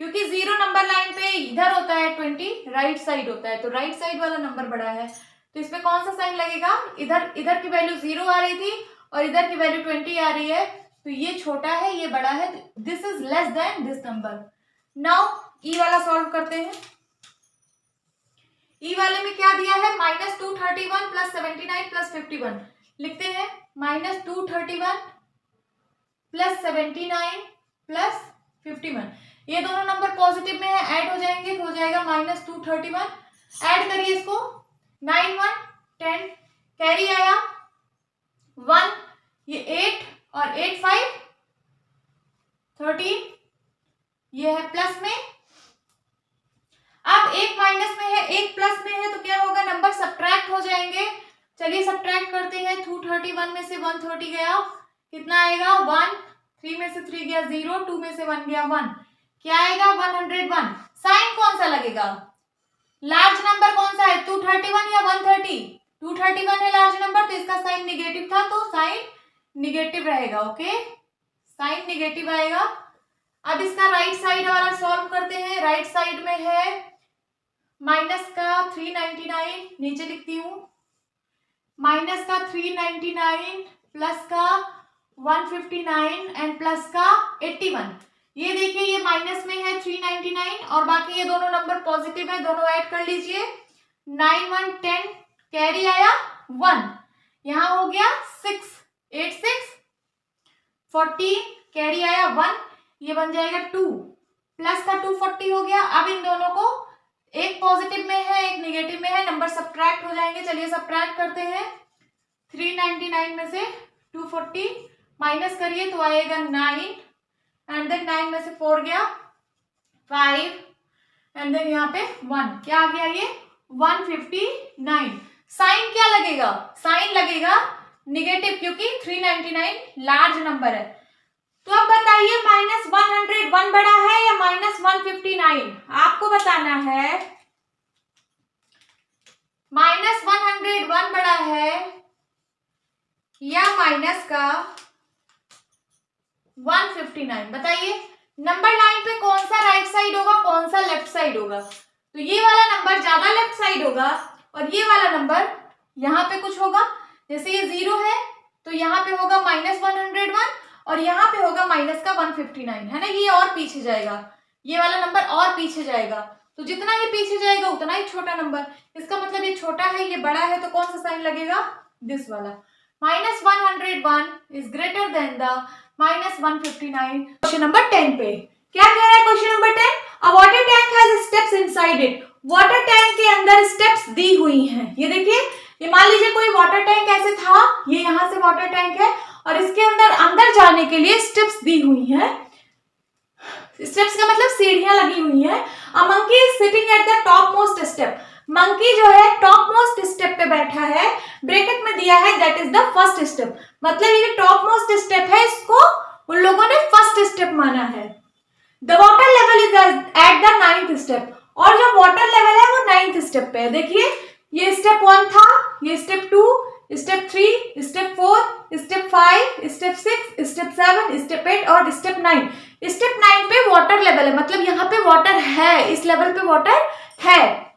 क्योंकि 0 नंबर लाइन पे इधर होता है 20 राइट साइड होता है, तो राइट साइड वाला नंबर बड़ा है, तो इसमें कौन सा साइन लगेगा, इधर की वैल्यू 0 आ रही थी और इधर की वैल्यू 20 आ रही है, तो ये छोटा है ये बड़ा है, this is less than this number. Now ई वाला सॉल्व करते हैं। ई वाले में क्या दिया है, -231 प्लस 79 प्लस 51, लिखते हैं -231 प्लस 79 प्लस 51, ये दोनों नंबर पॉजिटिव में है, ऐड हो जाएंगे तो हो जाएगा -231, ऐड करिए इसको 9 1 10 कैरी आया 1, ये 8 और 8 5 13, ये है प्लस में, अब एक माइनस में है एक प्लस में है, तो क्या होगा नंबर सब्ट्रैक्ट हो जाएंगे। चलिए सब्ट्रैक्ट करते हैं, 231 में से 130 गया, कितना आएगा 1, 3 में से 3 गया 0, 2 में से 1 गया 1, क्या आएगा 101, साइन कौन सा लगेगा, लार्ज नंबर कौन सा है, 231 या 130? 231 है लार्ज नंबर, तो इसका साइन निगेटिव था, तो साइन निगेटिव रहेगा। ओके, साइन निगेटिव आएगा। अब इसका राइट साइड वाला सॉल्व करते हैं। राइट साइड में है माइनस का 399, नीचे लिखती हूँ, माइनस का 399 प्लस का 159 एंड प्लस का 81। ये देखिए ये माइनस में है 399 और बाकी ये दोनों नंबर पॉजिटिव है, दोनों ऐड कर लीजिए। 9 1 10 कैरी आया 1, यहाँ हो गया 6 8 6 14 कैरी आया 1, ये बन जाएगा 2 प्लस का 240 हो गया। अब इन दोनों को, एक पॉजिटिव में है एक नेगेटिव में है, नंबर सब्ट्रैक्ट हो जाएंगे। चलिए सब्ट्रैक्ट करते हैं। 399 में से 240 माइनस करिए तो आएगा 9 एंड देन 9 में से 4 गया 5 एंड देन यहाँ पे 1, क्या आ गया ये 159। साइन क्या लगेगा, साइन लगेगा निगेटिव, क्योंकि 399 लार्ज नंबर है। तो अब बताइए -101 बड़ा है या -159? आपको बताना है। -101 बड़ा है या माइनस का 159? बताइए नंबर लाइन पे कौन सा राइट साइड होगा, कौन सा लेफ्ट साइड होगा? तो ये वाला नंबर ज्यादा लेफ्ट साइड होगा और ये वाला नंबर यहाँ पे कुछ होगा। जैसे ये 0 है तो यहाँ पे होगा -101 और यहाँ पे होगा माइनस का 159, है ना। ये और पीछे जाएगा, ये वाला नंबर और पीछे जाएगा, तो जितना ये पीछे जाएगा उतना ही छोटा नंबर। इसका मतलब ये छोटा है ये बड़ा है, तो कौन सा साइन लगेगा, दिस वाला। -101 is greater than the -159। Question number 10 पे क्या कह रहा है question number 10? A water tank has steps inside it. Water tank के अंदर स्टेप्स दी हुई हैं। ये देखिए, ये मान लीजिए कोई वाटर टैंक ऐसे था, ये यहाँ से वाटर टैंक है और इसके अंदर जाने के लिए स्टेप्स दी हुई हैं। स्टेप्स का मतलब सीढ़ियां लगी हुई हैं। A monkey is sitting at the top most step. Monkey जो है टॉप मोस्ट स्टेप पे बैठा है, ब्रैकेट में दिया है that is the first step. मतलब ये टॉप मोस्ट स्टेप है, इसको उन लोगों ने फर्स्ट स्टेप माना है। The water level is at the 9th step. और जो वाटर लेवल है वो 9th स्टेप पे है। देखिए ये स्टेप 1 था, ये step 2, step 3, step 4, step 5, step 6, step 7, step 8 और स्टेप 9। स्टेप 9 पे वाटर लेवल है, मतलब यहाँ पे वाटर है, इस लेवल पे वाटर है।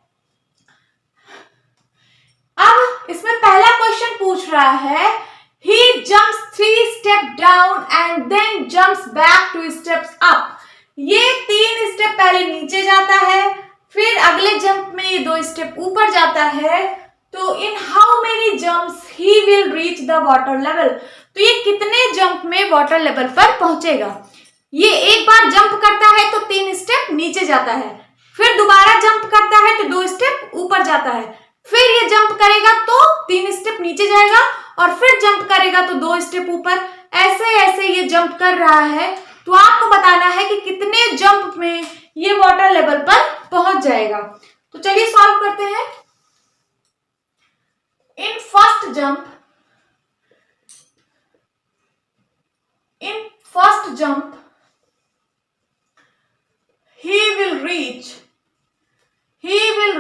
अब इसमें पहला क्वेश्चन पूछ रहा है, he jumps 3 step down and then jumps back 2 steps up। ये 3 स्टेप पहले नीचे जाता है, फिर अगले जंप में ये 2 स्टेप ऊपर जाता है। तो इन how many jumps he will reach the water level. तो ये कितने जंप में वाटर लेवल पर पहुंचेगा? ये एक बार जंप करता है तो 3 स्टेप नीचे जाता है, फिर दोबारा जंप करता है तो 2 स्टेप ऊपर जाता है, फिर ये जंप करेगा तो 3 स्टेप नीचे जाएगा और फिर जंप करेगा तो 2 स्टेप ऊपर। ऐसे ऐसे ये जंप कर रहा है। तो आपको बताना है कि कितने जंप में ये वाटर लेवल पर पहुंच जाएगा। तो चलिए सॉल्व करते हैं। In first jump he will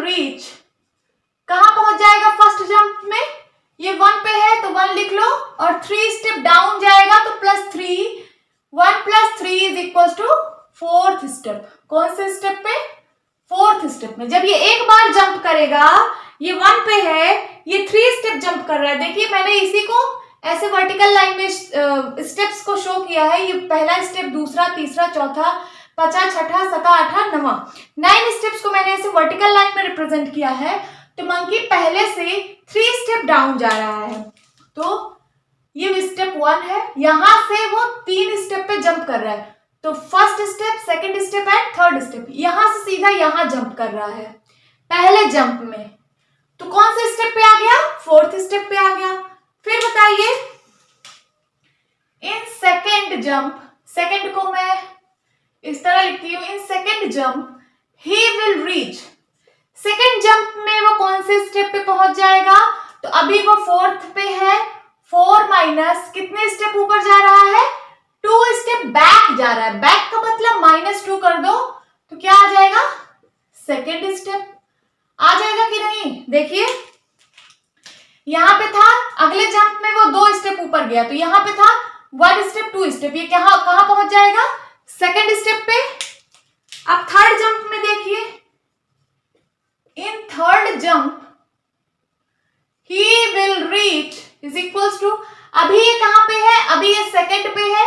reach कहां पहुंच जाएगा? फर्स्ट जंप में ये 1 पे है तो 1 लिख लो और 3 स्टेप डाउन जाएगा तो +3, 1 + 3 is equal to 4th step. कौन से स्टेप पे? 4th स्टेप में। जब ये एक बार जंप करेगा, ये 1 पे है, ये 3 स्टेप जंप कर रहा है। देखिए मैंने इसी को ऐसे वर्टिकल लाइन में स्टेप्स को शो किया है। ये पहला स्टेप, दूसरा, तीसरा, चौथा, 5, 6, 7, 8, 9 9 स्टेप्स को मैंने ऐसे वर्टिकल लाइन में रिप्रेजेंट किया है। तो मंकी पहले से 3 स्टेप डाउन जा रहा है। तो ये स्टेप 1 है, यहां से वो 3 स्टेप पे जंप कर रहा है। तो first step, second step and third step, यहां से सीधा यहां जंप कर रहा है पहले जंप में। तो कौन से स्टेप पे आ गया? 4th स्टेप पे आ गया। फिर बताइए इन सेकंड जंप, सेकंड को मैं इस तरह लिखती हूं, in second jump he will reach. Second jump में वो कौन से स्टेप पे पहुंच जाएगा? तो अभी वो 4th पे है, 4 माइनस कितने स्टेप ऊपर जा रहा है? 2 स्टेप बैक जा रहा है। बैक का मतलब -2 कर दो तो क्या आ जाएगा? Second step. देखिए यहाँ पे था, अगले जंप में वो 2 स्टेप ऊपर गया, तो यहाँ पे था 1 स्टेप 2 स्टेप, ये कहाँ पहुंच जाएगा, सेकंड स्टेप पे। अब थर्ड जंप में देखिए, in third jump he will reach is equals to, अभी ये कहां पे है, अभी ये सेकंड पे है,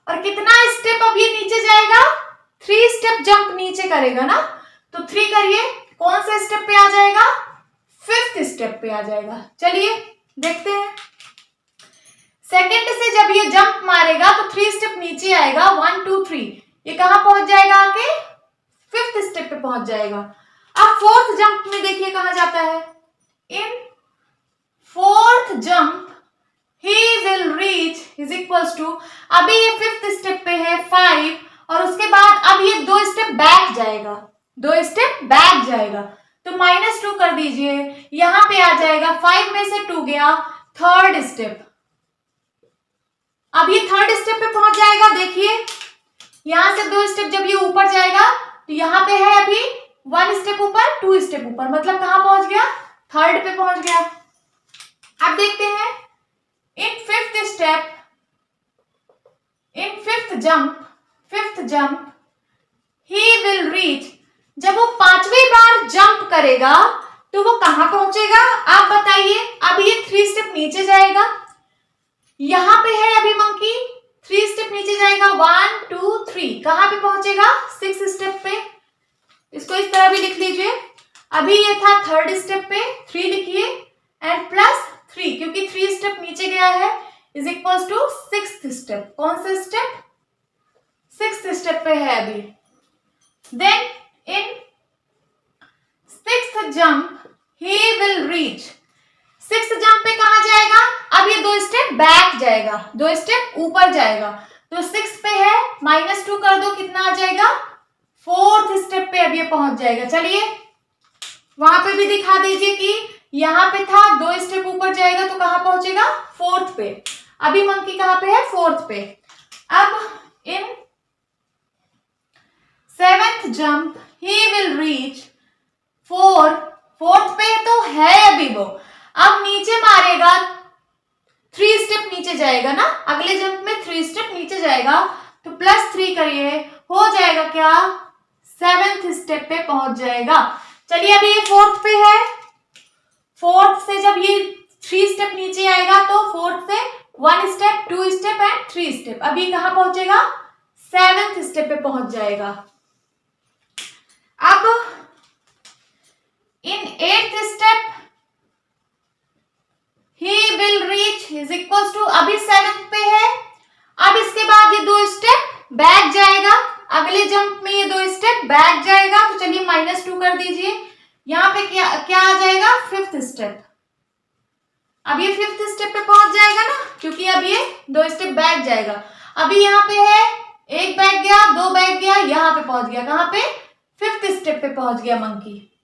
और कितना स्टेप अब ये नीचे जाएगा, 3 स्टेप जंप नीचे करेगा ना, तो 3 करिए, कौन से स्टेप पे आ जाएगा, 5th स्टेप पे आ जाएगा। चलिए देखते हैं, सेकंड से जब ये जंप मारेगा तो 3 स्टेप नीचे आएगा, 1 2 3, ये कहां पहुंच जाएगा, आके 5th स्टेप पे पहुंच जाएगा। अब 4th जंप में देखिए कहां जाता है, इन 4th jump he will reach is equals to, अभी ये 5th स्टेप पे है 5, और उसके बाद अब ये 2 स्टेप बैक जाएगा, 2 स्टेप बैक जाएगा, तो -2 कर दीजिए, यहां पे आ जाएगा 5 में से 2 गया, थर्ड स्टेप। अब ये थर्ड स्टेप पे पहुंच जाएगा, देखिए यहां से 2 स्टेप जब ये ऊपर जाएगा तो यहां पे है अभी 1 स्टेप ऊपर 2 स्टेप ऊपर, मतलब कहां पहुंच गया, थर्ड पे पहुंच गया। अब देखते हैं, इन 5th step, in 5th jump he will reach, जब वो 5वीं बार जंप करेगा तो वो कहां पहुंचेगा, आप बताइए। अब ये 3 स्टेप नीचे जाएगा, यहां पे है अभी मंकी, 3 स्टेप नीचे जाएगा, 1 2 3, कहां पे पहुंचेगा, 6 स्टेप पे। इसको इस तरह भी लिख लीजिए, अभी ये था थर्ड स्टेप पे, 3 लिखिए एंड +3, क्योंकि 3 स्टेप नीचे गया है, is equals to 6th step. कौन सा स्टेप, 6th स्टेप पे है अभी। Then in 6th jump he will reach, 6th jump पे कहां जाएगा, अब ये 2 स्टेप बैक जाएगा, 2 स्टेप ऊपर जाएगा, तो 6 पे है, -2 कर दो, कितना आ जाएगा, 4th स्टेप पे अब ये पहुंच जाएगा। चलिए वहां पे भी दिखा दीजिए कि यहां पे था 2 स्टेप ऊपर जाएगा तो कहां पहुंचेगा, 4th पे। अभी मंकी कहां पे है, 4th पे। अब इन 7th jump he will reach 4th पे तो है अभी वो, अब नीचे मारेगा, 3 स्टेप नीचे जाएगा ना, अगले जंप में 3 स्टेप नीचे जाएगा, तो +3 करिए, हो जाएगा क्या, 7th स्टेप पे पहुंच जाएगा। चलिए अभी ये 4th पे है, 4th से जब ये 3 स्टेप नीचे आएगा तो 4th से 1 स्टेप 2 स्टेप एंड 3 स्टेप, अभी कहां पहुंचेगा, 7th स्टेप पे पहुंच जाएगा। अब इन 8th step he will reach is equals to, अभी 7th पे है, अब इसके बाद ये 2 स्टेप बैक जाएगा, अगले जंप में ये 2 स्टेप बैक जाएगा, तो चलिए -2 कर दीजिए, यहाँ पे क्या आ जाएगा, 5th स्टेप। अब ये 5th स्टेप पे पहुंच जाएगा ना, क्योंकि अब ये 2 स्टेप बैक जाएगा, अभी यहाँ पे है 1 बैक गया, 2 बैक गया, यहाँ पे पहुंच गया, कहां पे, 5th स्टेप पे पहुंच गया।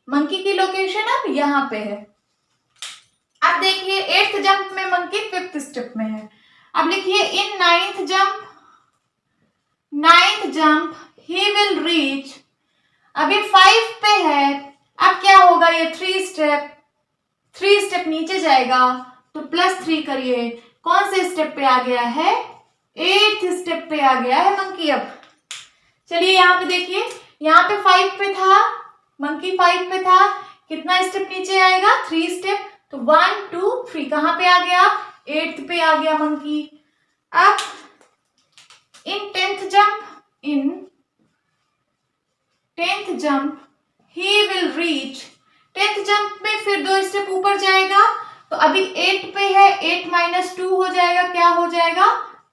मंकी की लोकेशन अब यहाँ पे है। अब देखिए 8th जंप में मंकी 5th स्टेप में है। अब लिखिए इन 9th jump he will reach, अभी 5 पे है, अब क्या होगा, ये 3 स्टेप नीचे जाएगा, तो +3 करिए, कौन से स्टेप पे आ गया है, 8th स्टेप पे आ गया है मंकी। अब चलिए यहाँ पे देखिए, यहाँ पे 5 पे था मंकी, 5 पे था, कितना स्टेप नीचे आएगा, 3 स्टेप, तो 1 2 3, कहां पे आ गया, 8th पे आ गया मंकी। अब इन 10th jump he will reach, 10th jump में फिर 2 स्टेप ऊपर जाएगा, तो अभी 8 पे है, 8 - 2 हो जाएगा, क्या हो जाएगा,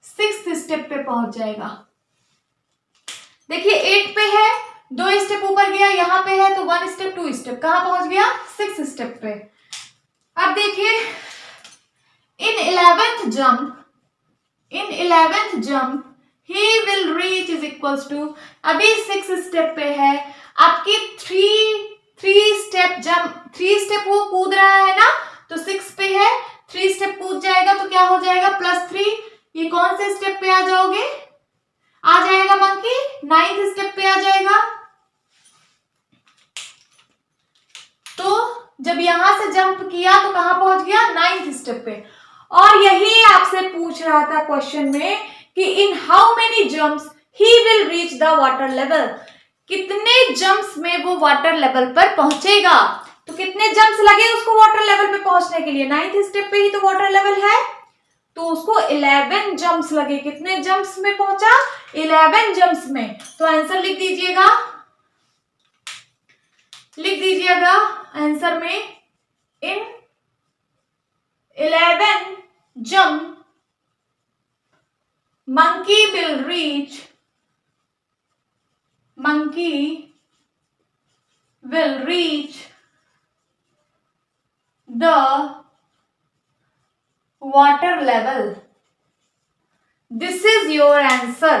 6th स्टेप पे पहुंच जाएगा। देखिए 8 पे है, 2 स्टेप ऊपर गया, यहां पे है तो 1 स्टेप 2 स्टेप, कहां पहुंच गया, 6th स्टेप पे। अब देखिए इन 11th jump he will reach is equals to, अभी 6 स्टेप पे है, आपकी 3 स्टेप वो कूद रहा है ना, तो 6 पे है, 3 स्टेप कूद जाएगा तो क्या हो जाएगा, +3, ये कौन से स्टेप पे आ जाओगे, आ जाएगा मंकी 9th स्टेप पे आ जाएगा। तो जब यहां से से जंप किया तो कहां पहुंच गया, 9th स्टेप पे। और यही आपसे पूछ रहा था क्वेश्चन में कि in how many jumps he will reach the water level, कितने जंप्स में वो वाटर लेवल पर पहुंचेगा। तो कितने जंप्स लगे उसको वाटर लेवल पे पहुंचने के लिए, 9th स्टेप पे ही तो वाटर लेवल है, तो उसको 11 जंप्स लगे। कितने जंप्स में पहुंचा, 11 जंप्स में। तो आंसर लिख दीजिएगा, आंसर में इन 11 jump monkey will reach the water level. This is your answer.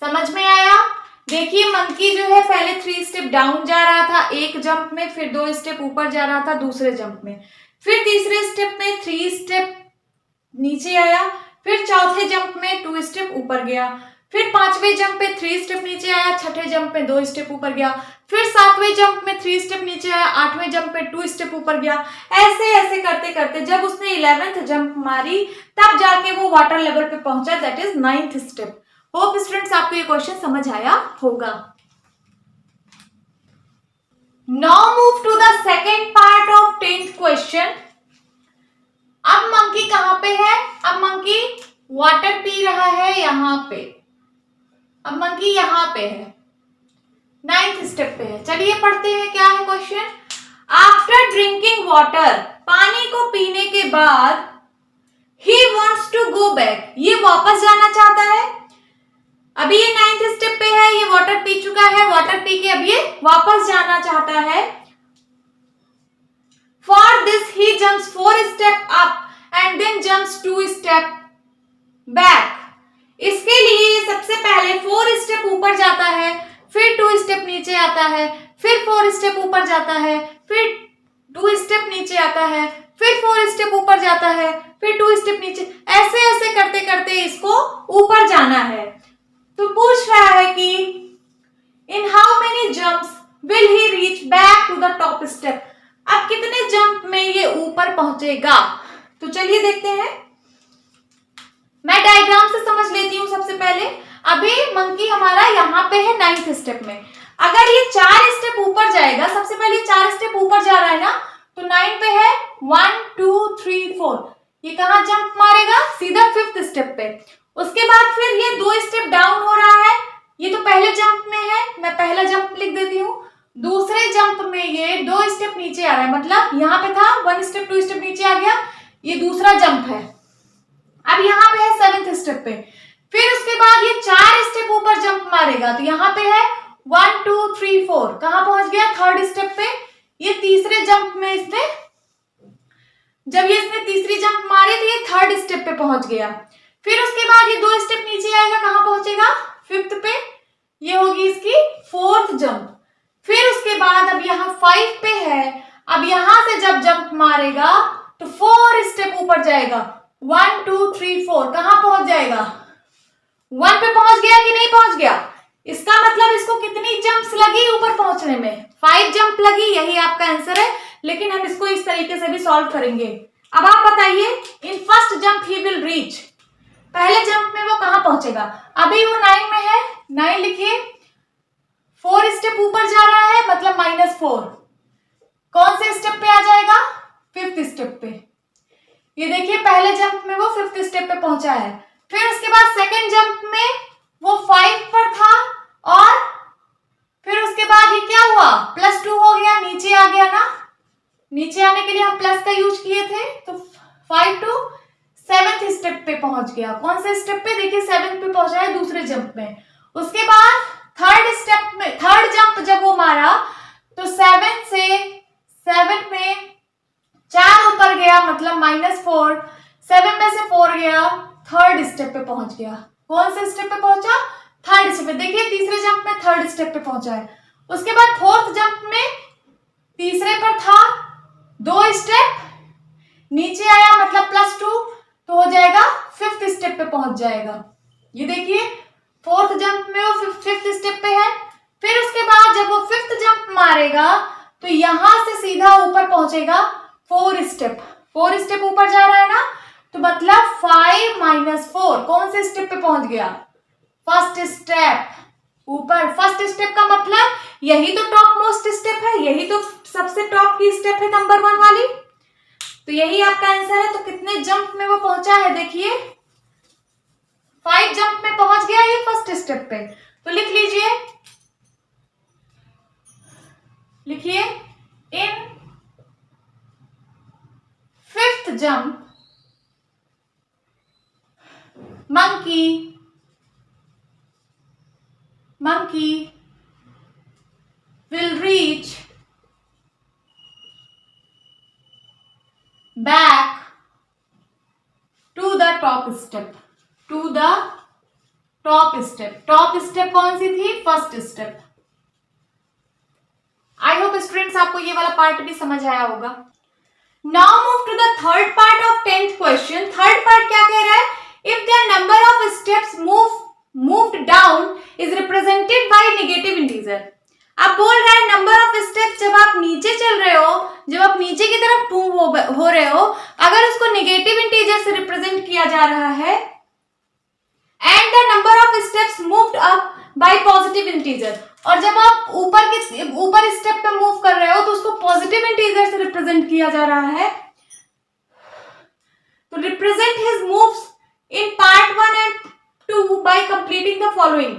समझ में आया। देखिए मंकी जो है पहले 3 स्टेप डाउन जा रहा था एक जंप में, फिर 2 स्टेप ऊपर जा रहा था दूसरे जंप में, फिर तीसरे स्टेप में 3 स्टेप नीचे आया, फिर चौथे जंप में 2 स्टेप ऊपर गया, फिर 5वें जंप पे 3 स्टेप नीचे आया, छठे जंप में 2 स्टेप ऊपर गया, फिर 7वें जंप में 3 स्टेप नीचे आया, 8वें जंप पे 2 स्टेप ऊपर गया। ऐसे ऐसे करते करते जब उसने 11th जंप मारी तब जाके वो वाटर लेवल पे पहुंचा, that is 9th step. Hope students आपको ये क्वेश्चन समझ आया होगा। Now move to the second part of 10th question. अब मंकी कहां पे है, अब मंकी वाटर पी रहा है यहां पे, अब मंकी यहां पे है, 9th स्टेप पे है। चलिए पढ़ते हैं क्या है क्वेश्चन। आफ्टर ड्रिंकिंग वाटर, पानी को पीने के बाद, he wants to go back, ये वापस जाना चाहता है। अभी ये 9th स्टेप पे है, ये वाटर पी चुका है, वाटर पी के अब ये वापस जाना चाहता है। For this he jumps 4 step up and then jumps 2 step back. इसके लिए सबसे पहले 4 स्टेप ऊपर जाता है, फिर 2 स्टेप नीचे आता है, फिर 4 स्टेप ऊपर जाता है, फिर 2 स्टेप नीचे आता है, फिर 4 स्टेप ऊपर जाता है, फिर 2 स्टेप नीचे, ऐसे ऐसे करते करते इसको ऊपर जाना है। तो पूछ रहा है कि in how many jumps will he reach back to the top step, अब कितने जंप में ये ऊपर पहुंचेगा। तो चलिए देखते हैं, मैं डायग्राम से समझ लेती हूं सबसे पहले। अभी मंकी हमारा यहाँ पे है 9th स्टेप में, अगर ये 4 स्टेप ऊपर जाएगा, सबसे पहले 4 स्टेप ऊपर जा रहा है ना, तो 9 पे है 1 2 3 4, ये कहाँ जंप मारेगा, सीधा 5th स्टेप पे। उसके बाद फिर ये 2 स्टेप डाउन हो रहा है, ये तो पहले जंप में है, मैं पहला जंप लिख देती हूँ। दूसरे जंप में ये 2 स्टेप नीचे आ रहा है, मतलब यहाँ पे था 1 स्टेप 2 स्टेप नीचे आ गया, ये दूसरा जंप है। अब यहाँ पे है 7th स्टेप पे, फिर उसके बाद ये 4 स्टेप ऊपर जंप मारेगा, तो यहाँ पे है 1 2 3 4, कहाँ पहुंच गया, 3rd स्टेप पे। ये तीसरे जंप में इसने, जब ये इसने तीसरी जंप मारी तो ये 3rd स्टेप पे पहुंच गया। फिर उसके बाद ये 2 स्टेप नीचे आएगा, कहां पहुंचेगा, 5th पे, ये होगी इसकी 4th जंप। फिर उसके बाद अब यहाँ 5 पे है, अब यहां से जब जंप मारेगा तो 4 स्टेप ऊपर जाएगा, 1 2 3 4, कहां पहुंच जाएगा, 1 पे पहुंच गया कि नहीं पहुंच गया। इसका मतलब इसको कितनी जंप्स लगी ऊपर पहुंचने में, 5 जंप लगी, यही आपका आंसर है। लेकिन हम इसको इस तरीके से भी सॉल्व करेंगे। अब आप बताइए, in first jump he will reach, पहले जंप में वो कहां पहुंचेगा, अभी वो 9 में है, 9 लिखिए, 4 स्टेप ऊपर जा रहा है मतलब -4, कौन से स्टेप पे आ जाएगा, 5th स्टेप पे। ये देखिए पहले जंप में वो 5th स्टेप पे पहुंचा है, फिर उसके बाद सेकंड जंप में वो 5 पर था, और फिर उसके बाद ये क्या हुआ, +2 हो गया, नीचे आ गया ना, नीचे आने के लिए हम प्लस का यूज किए थे, तो 5 to 7th स्टेप पे पहुंच गया। कौन से स्टेप पे, देखिए 7th पे पहुंचा है दूसरे जंप में। उसके बाद 3rd स्टेप में, 3rd जंप जब वो मारा तो 7 से 7 में 4 ऊपर गया, मतलब -4, 7 में से 4 गया, 3rd स्टेप पे पहुंच गया। कौन से स्टेप पे पहुंचा, 3rd स्टेप पे। देखिए तीसरे जंप में 3rd स्टेप पे पहुंचा है। उसके बाद 4th जंप में तीसरे पर था, 2 स्टेप नीचे आया, मतलब +2, तो हो जाएगा 5th स्टेप पे पहुंच जाएगा। ये देखिए 4th जंप में वो 5th स्टेप पे है, फिर उसके बाद जब वो 5th जंप मारेगा तो यहां से सीधा ऊपर पहुंचेगा 4 स्टेप। 4 स्टेप ऊपर जा रहा है ना, तो मतलब 5 - 4 कौन से स्टेप पे पहुंच गया? फर्स्ट स्टेप ऊपर। फर्स्ट स्टेप का मतलब यही तो टॉप मोस्ट स्टेप है, यही तो सबसे टॉप की स्टेप है नंबर 1 वाली। तो यही आपका आंसर है। तो कितने जंप में वो पहुंचा है देखिए, 5 जंप में पहुंच गया ये फर्स्ट स्टेप पे। तो लिख लीजिए, लिखिए इन 5th jump monkey will reach back to the top step। to the top step। Top step कौन सी थी? First step. I hope students आपको ये वाला पार्ट भी समझ आया होगा। Now move to the third part of 10th question. Third part क्या कह रहा है? If the number of steps moved down is represented by negative integer. अब बोल रहा है नंबर ऑफ स्टेप्स जब आप नीचे चल रहे हो, जब आप नीचे की तरफ मूव हो रहे हो, अगर उसको नेगेटिव इंटीजर से रिप्रेजेंट किया जा रहा है, and the number of steps moved up by positive integer, और जब आप ऊपर स्टेप पे मूव कर रहे हो तो उसको पॉजिटिव इंटीजर से रिप्रेजेंट किया जा रहा है, तो represent his moves in part 1 and 2 bye completing the following.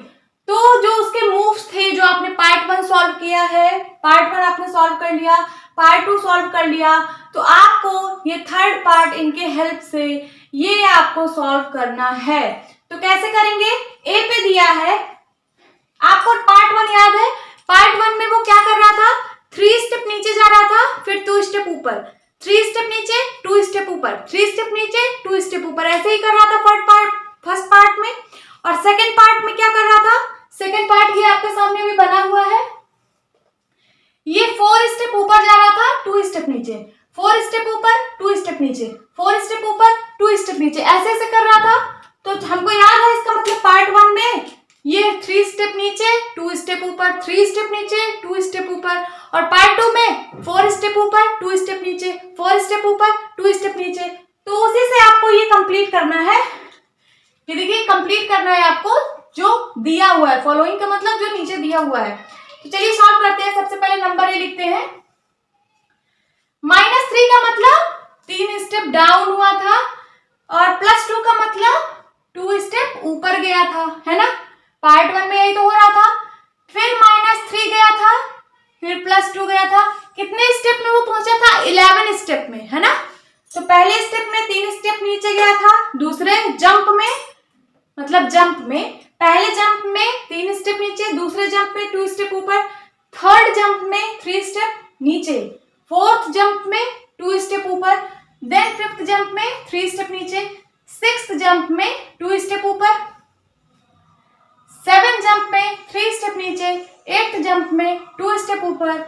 तो जो उसके मूव्स थे, जो आपने पार्ट 1 सॉल्व किया है, पार्ट 1 आपने सॉल्व कर लिया, पार्ट 2 सॉल्व कर लिया, तो आपको ये थर्ड पार्ट इनके हेल्प से ये आपको सॉल्व करना है। तो कैसे करेंगे? ए पे दिया है आपको पार्ट 1 याद है। पार्ट 1 में वो क्या कर रहा था? 3 स्टेप नीचे जा रहा था, फिर 2 स्टेप ऊपर, 3 स्टेप नीचे, 2 स्टेप ऊपर, 3 स्टेप नीचे, 2 स्टेप ऊपर, ऐसे ही कर रहा था फर्स्ट पार्ट में। और सेकंड पार्ट में क्या कर रहा था? सेकंड पार्ट ये आपके सामने भी बना हुआ है। ये 4 स्टेप ऊपर जा रहा था, 2 स्टेप नीचे, 4 स्टेप ऊपर, 2 स्टेप नीचे, 4 स्टेप ऊपर, 2 स्टेप नीचे, ऐसे ऐसे कर रहा था। तो हमको याद है इसका मतलब पार्ट 1 में ये 3 स्टेप नीचे, 2 स्टेप ऊपर, 3 स्टेप नीचे, 2 स्टेप ऊपर, और पार्ट 2 में 4 स्टेप ऊपर, 2 स्टेप नीचे, 4 स्टेप ऊपर, 2 स्टेप नीचे। तो उसी से आपको ये कंप्लीट करना है। ये देखिए कंप्लीट करना है आपको जो दिया हुआ है, फॉलोइंग का मतलब जो नीचे दिया हुआ है। तो चलिए सॉल्व करते हैं। सबसे पहले नंबर ये लिखते हैं। -3 का मतलब 3 स्टेप डाउन हुआ था, और +2 का मतलब 2 स्टेप ऊपर गया था, है ना? पार्ट 1 में यही तो हो रहा था। फिर -3 गया था, फिर +2 गया था। कितने स्टेप में वो पहुंचा था? 11 स्टेप में, है ना? तो पहले स्टेप में 3 स्टेप नीचे गया था, दूसरे जंप में मतलब जंप में पहले जंप में 3 स्टेप नीचे, दूसरे जंप में 2 स्टेप ऊपर, थर्ड जंप में 3 स्टेप नीचे, फोर्थ जंप में 2 स्टेप ऊपर, देन 5th जंप में 3 स्टेप नीचे, 6th जंप में 2 स्टेप ऊपर, 7th जंप में 3 स्टेप नीचे, 8th जंप में 2 स्टेप ऊपर,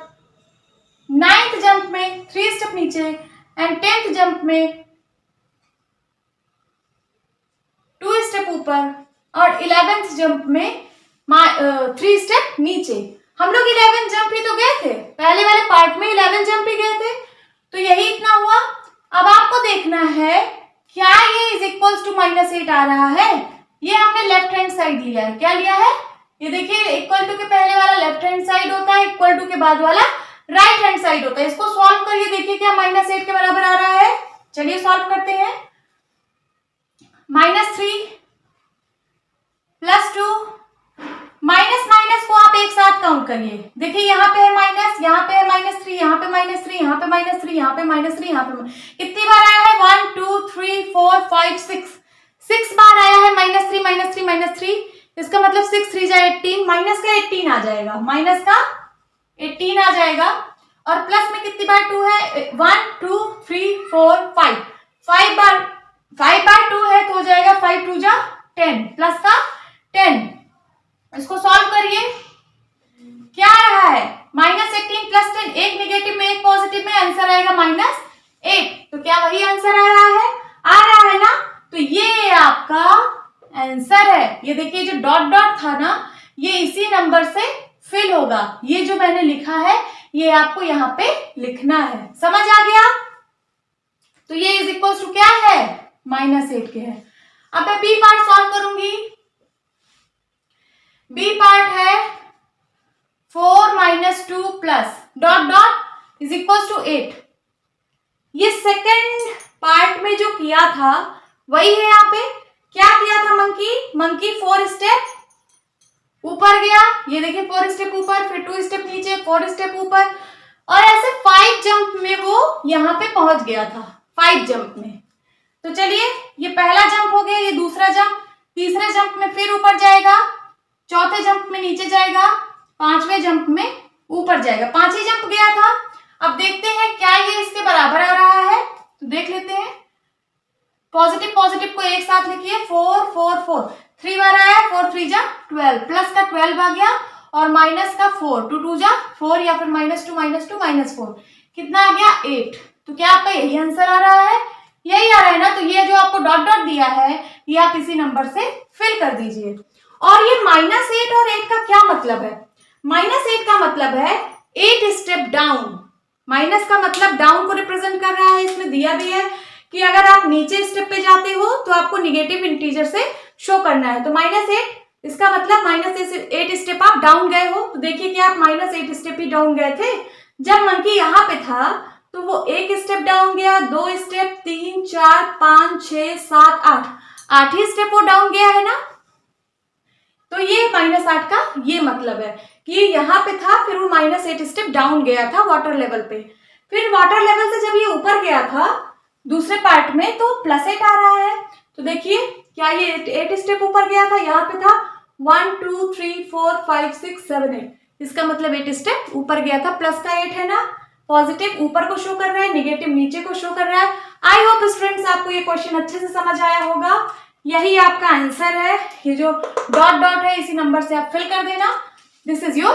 9th जंप में 3 स्टेप नीचे, एंड 10th जंप में 2 स्टेप ऊपर, और 11th जंप में 3 स्टेप नीचे। हम लोग 11 जंप ही तो गए थे, पहले वाले पार्ट में 11 जंप ही गए थे, तो यही इतना हुआ। अब आपको देखना है क्या ये इज इक्वल्स टू -8 आ रहा है। ये हमने लेफ्ट हैंड साइड लिया है। क्या लिया है? ये देखिए इक्वल टू के पहले वाला लेफ्ट हैंड साइड होता है, इक्वल टू के बाद वाला राइट हैंड साइड होता है। इसको सॉल्व करिए, देखिए क्या -8 के बराबर आ रहा है। चलिए सॉल्व करते हैं। -3 +2 माइनस माइनस को आप एक साथ काउंट करिए। देखिए यहाँ पे है माइनस, यहाँ पे है -3, यहाँ पे -3, यहाँ पे -3, यहाँ पे -3, यहाँ पे कितनी बार आया है? 1 2 3 4 5 6 बार आया है -3 -3 -3। इसका मतलब 6 3 जाए 18, माइनस का 18 आ जाएगा, माइनस का 18 आ जाएगा। और प्लस में कितनी बार 2 है? 1 2 3 4 5 बार 2 है तो हो जाएगा 5 2 जा 10, प्लस का 10। इसको सॉल्व करिए, क्या आ रहा है? -18 + 10, एक नेगेटिव में एक पॉजिटिव में, आंसर आएगा -8। तो क्या वही आंसर आ रहा है ना? तो ये आपका आंसर है। ये देखिए जो डॉट डॉट था ना, ये इसी नंबर से फिल होगा। ये जो मैंने लिखा है ये आपको यहाँ पे लिखना है। समझ आ गया? तो ये इज इक्वल टू क्या है, -8 के है। अब मैं बी पार्ट सॉल्व करूंगी। बी पार्ट है 4 - 2 plus dot dot is equal to 8। ये सेकंड पार्ट में जो किया था वही है यहाँ पे। क्या किया था मंकी 4 स्टेप ऊपर गया, ये देखिए 4 स्टेप ऊपर, फिर 2 स्टेप नीचे, 4 स्टेप ऊपर, और ऐसे 5 जंप में वो यहाँ पे पहुंच गया था, 5 जंप में। तो चलिए, ये पहला जंप हो गया, ये दूसरा जंप, तीसरे जंप में फिर ऊपर जाएगा, चौथे जंप में नीचे जाएगा, पांचवें जंप में ऊपर जाएगा। 5 ही जंप गया था। अब देखते हैं क्या ये इसके बराबर आ रहा है, तो देख लेते हैं। पॉजिटिव पॉजिटिव को एक साथ लिखिए, 4 4 4, 3 बार आया, 4 3 जा 12, प्लस का 12 आ गया और माइनस का 4, 2 2 जा 4, या फिर -2 -4, कितना आ गया 8। तो क्या आपका यही आंसर आ रहा है? यही आ रहा है ना। तो ये जो आपको डॉट डॉट दिया है ये आप इसी नंबर से फिल कर दीजिए। और ये -8 और 8 का क्या मतलब है? -8 का मतलब है 8 स्टेप डाउन। माइनस का मतलब डाउन को रिप्रेजेंट कर रहा है, इसमें दिया भी है कि अगर आप नीचे स्टेप पे जाते हो तो आपको निगेटिव इंटीजर से शो करना है। तो -8 इसका मतलब -8 स्टेप आप डाउन गए हो। तो देखिए कि आप -8 स्टेप ही डाउन गए थे। जब मंकी यहाँ पे था तो वो 1 स्टेप डाउन गया, 2 स्टेप, 3 4 5 6 7 8 ही स्टेप वो डाउन गया है ना। तो ये -8 का ये मतलब है कि यहाँ पे था, फिर वो -8 स्टेप डाउन गया था वाटर लेवल पे। फिर वाटर लेवल से जब ये ऊपर गया था दूसरे पार्ट में तो +8 आ रहा है। तो देखिए क्या ये 8 स्टेप ऊपर गया था, यहाँ पे था 1 2 3 4 5 6 7 8, इसका मतलब 8 स्टेप ऊपर गया था। प्लस का 8 है ना, पॉजिटिव ऊपर को शो कर रहा है, निगेटिव नीचे को शो कर रहा है। आई होप स्टूडेंट्स आपको ये क्वेश्चन अच्छे से समझ आया होगा। यही आपका आंसर है। ये जो डॉट डॉट है इसी नंबर से आप फिल कर देना। This is your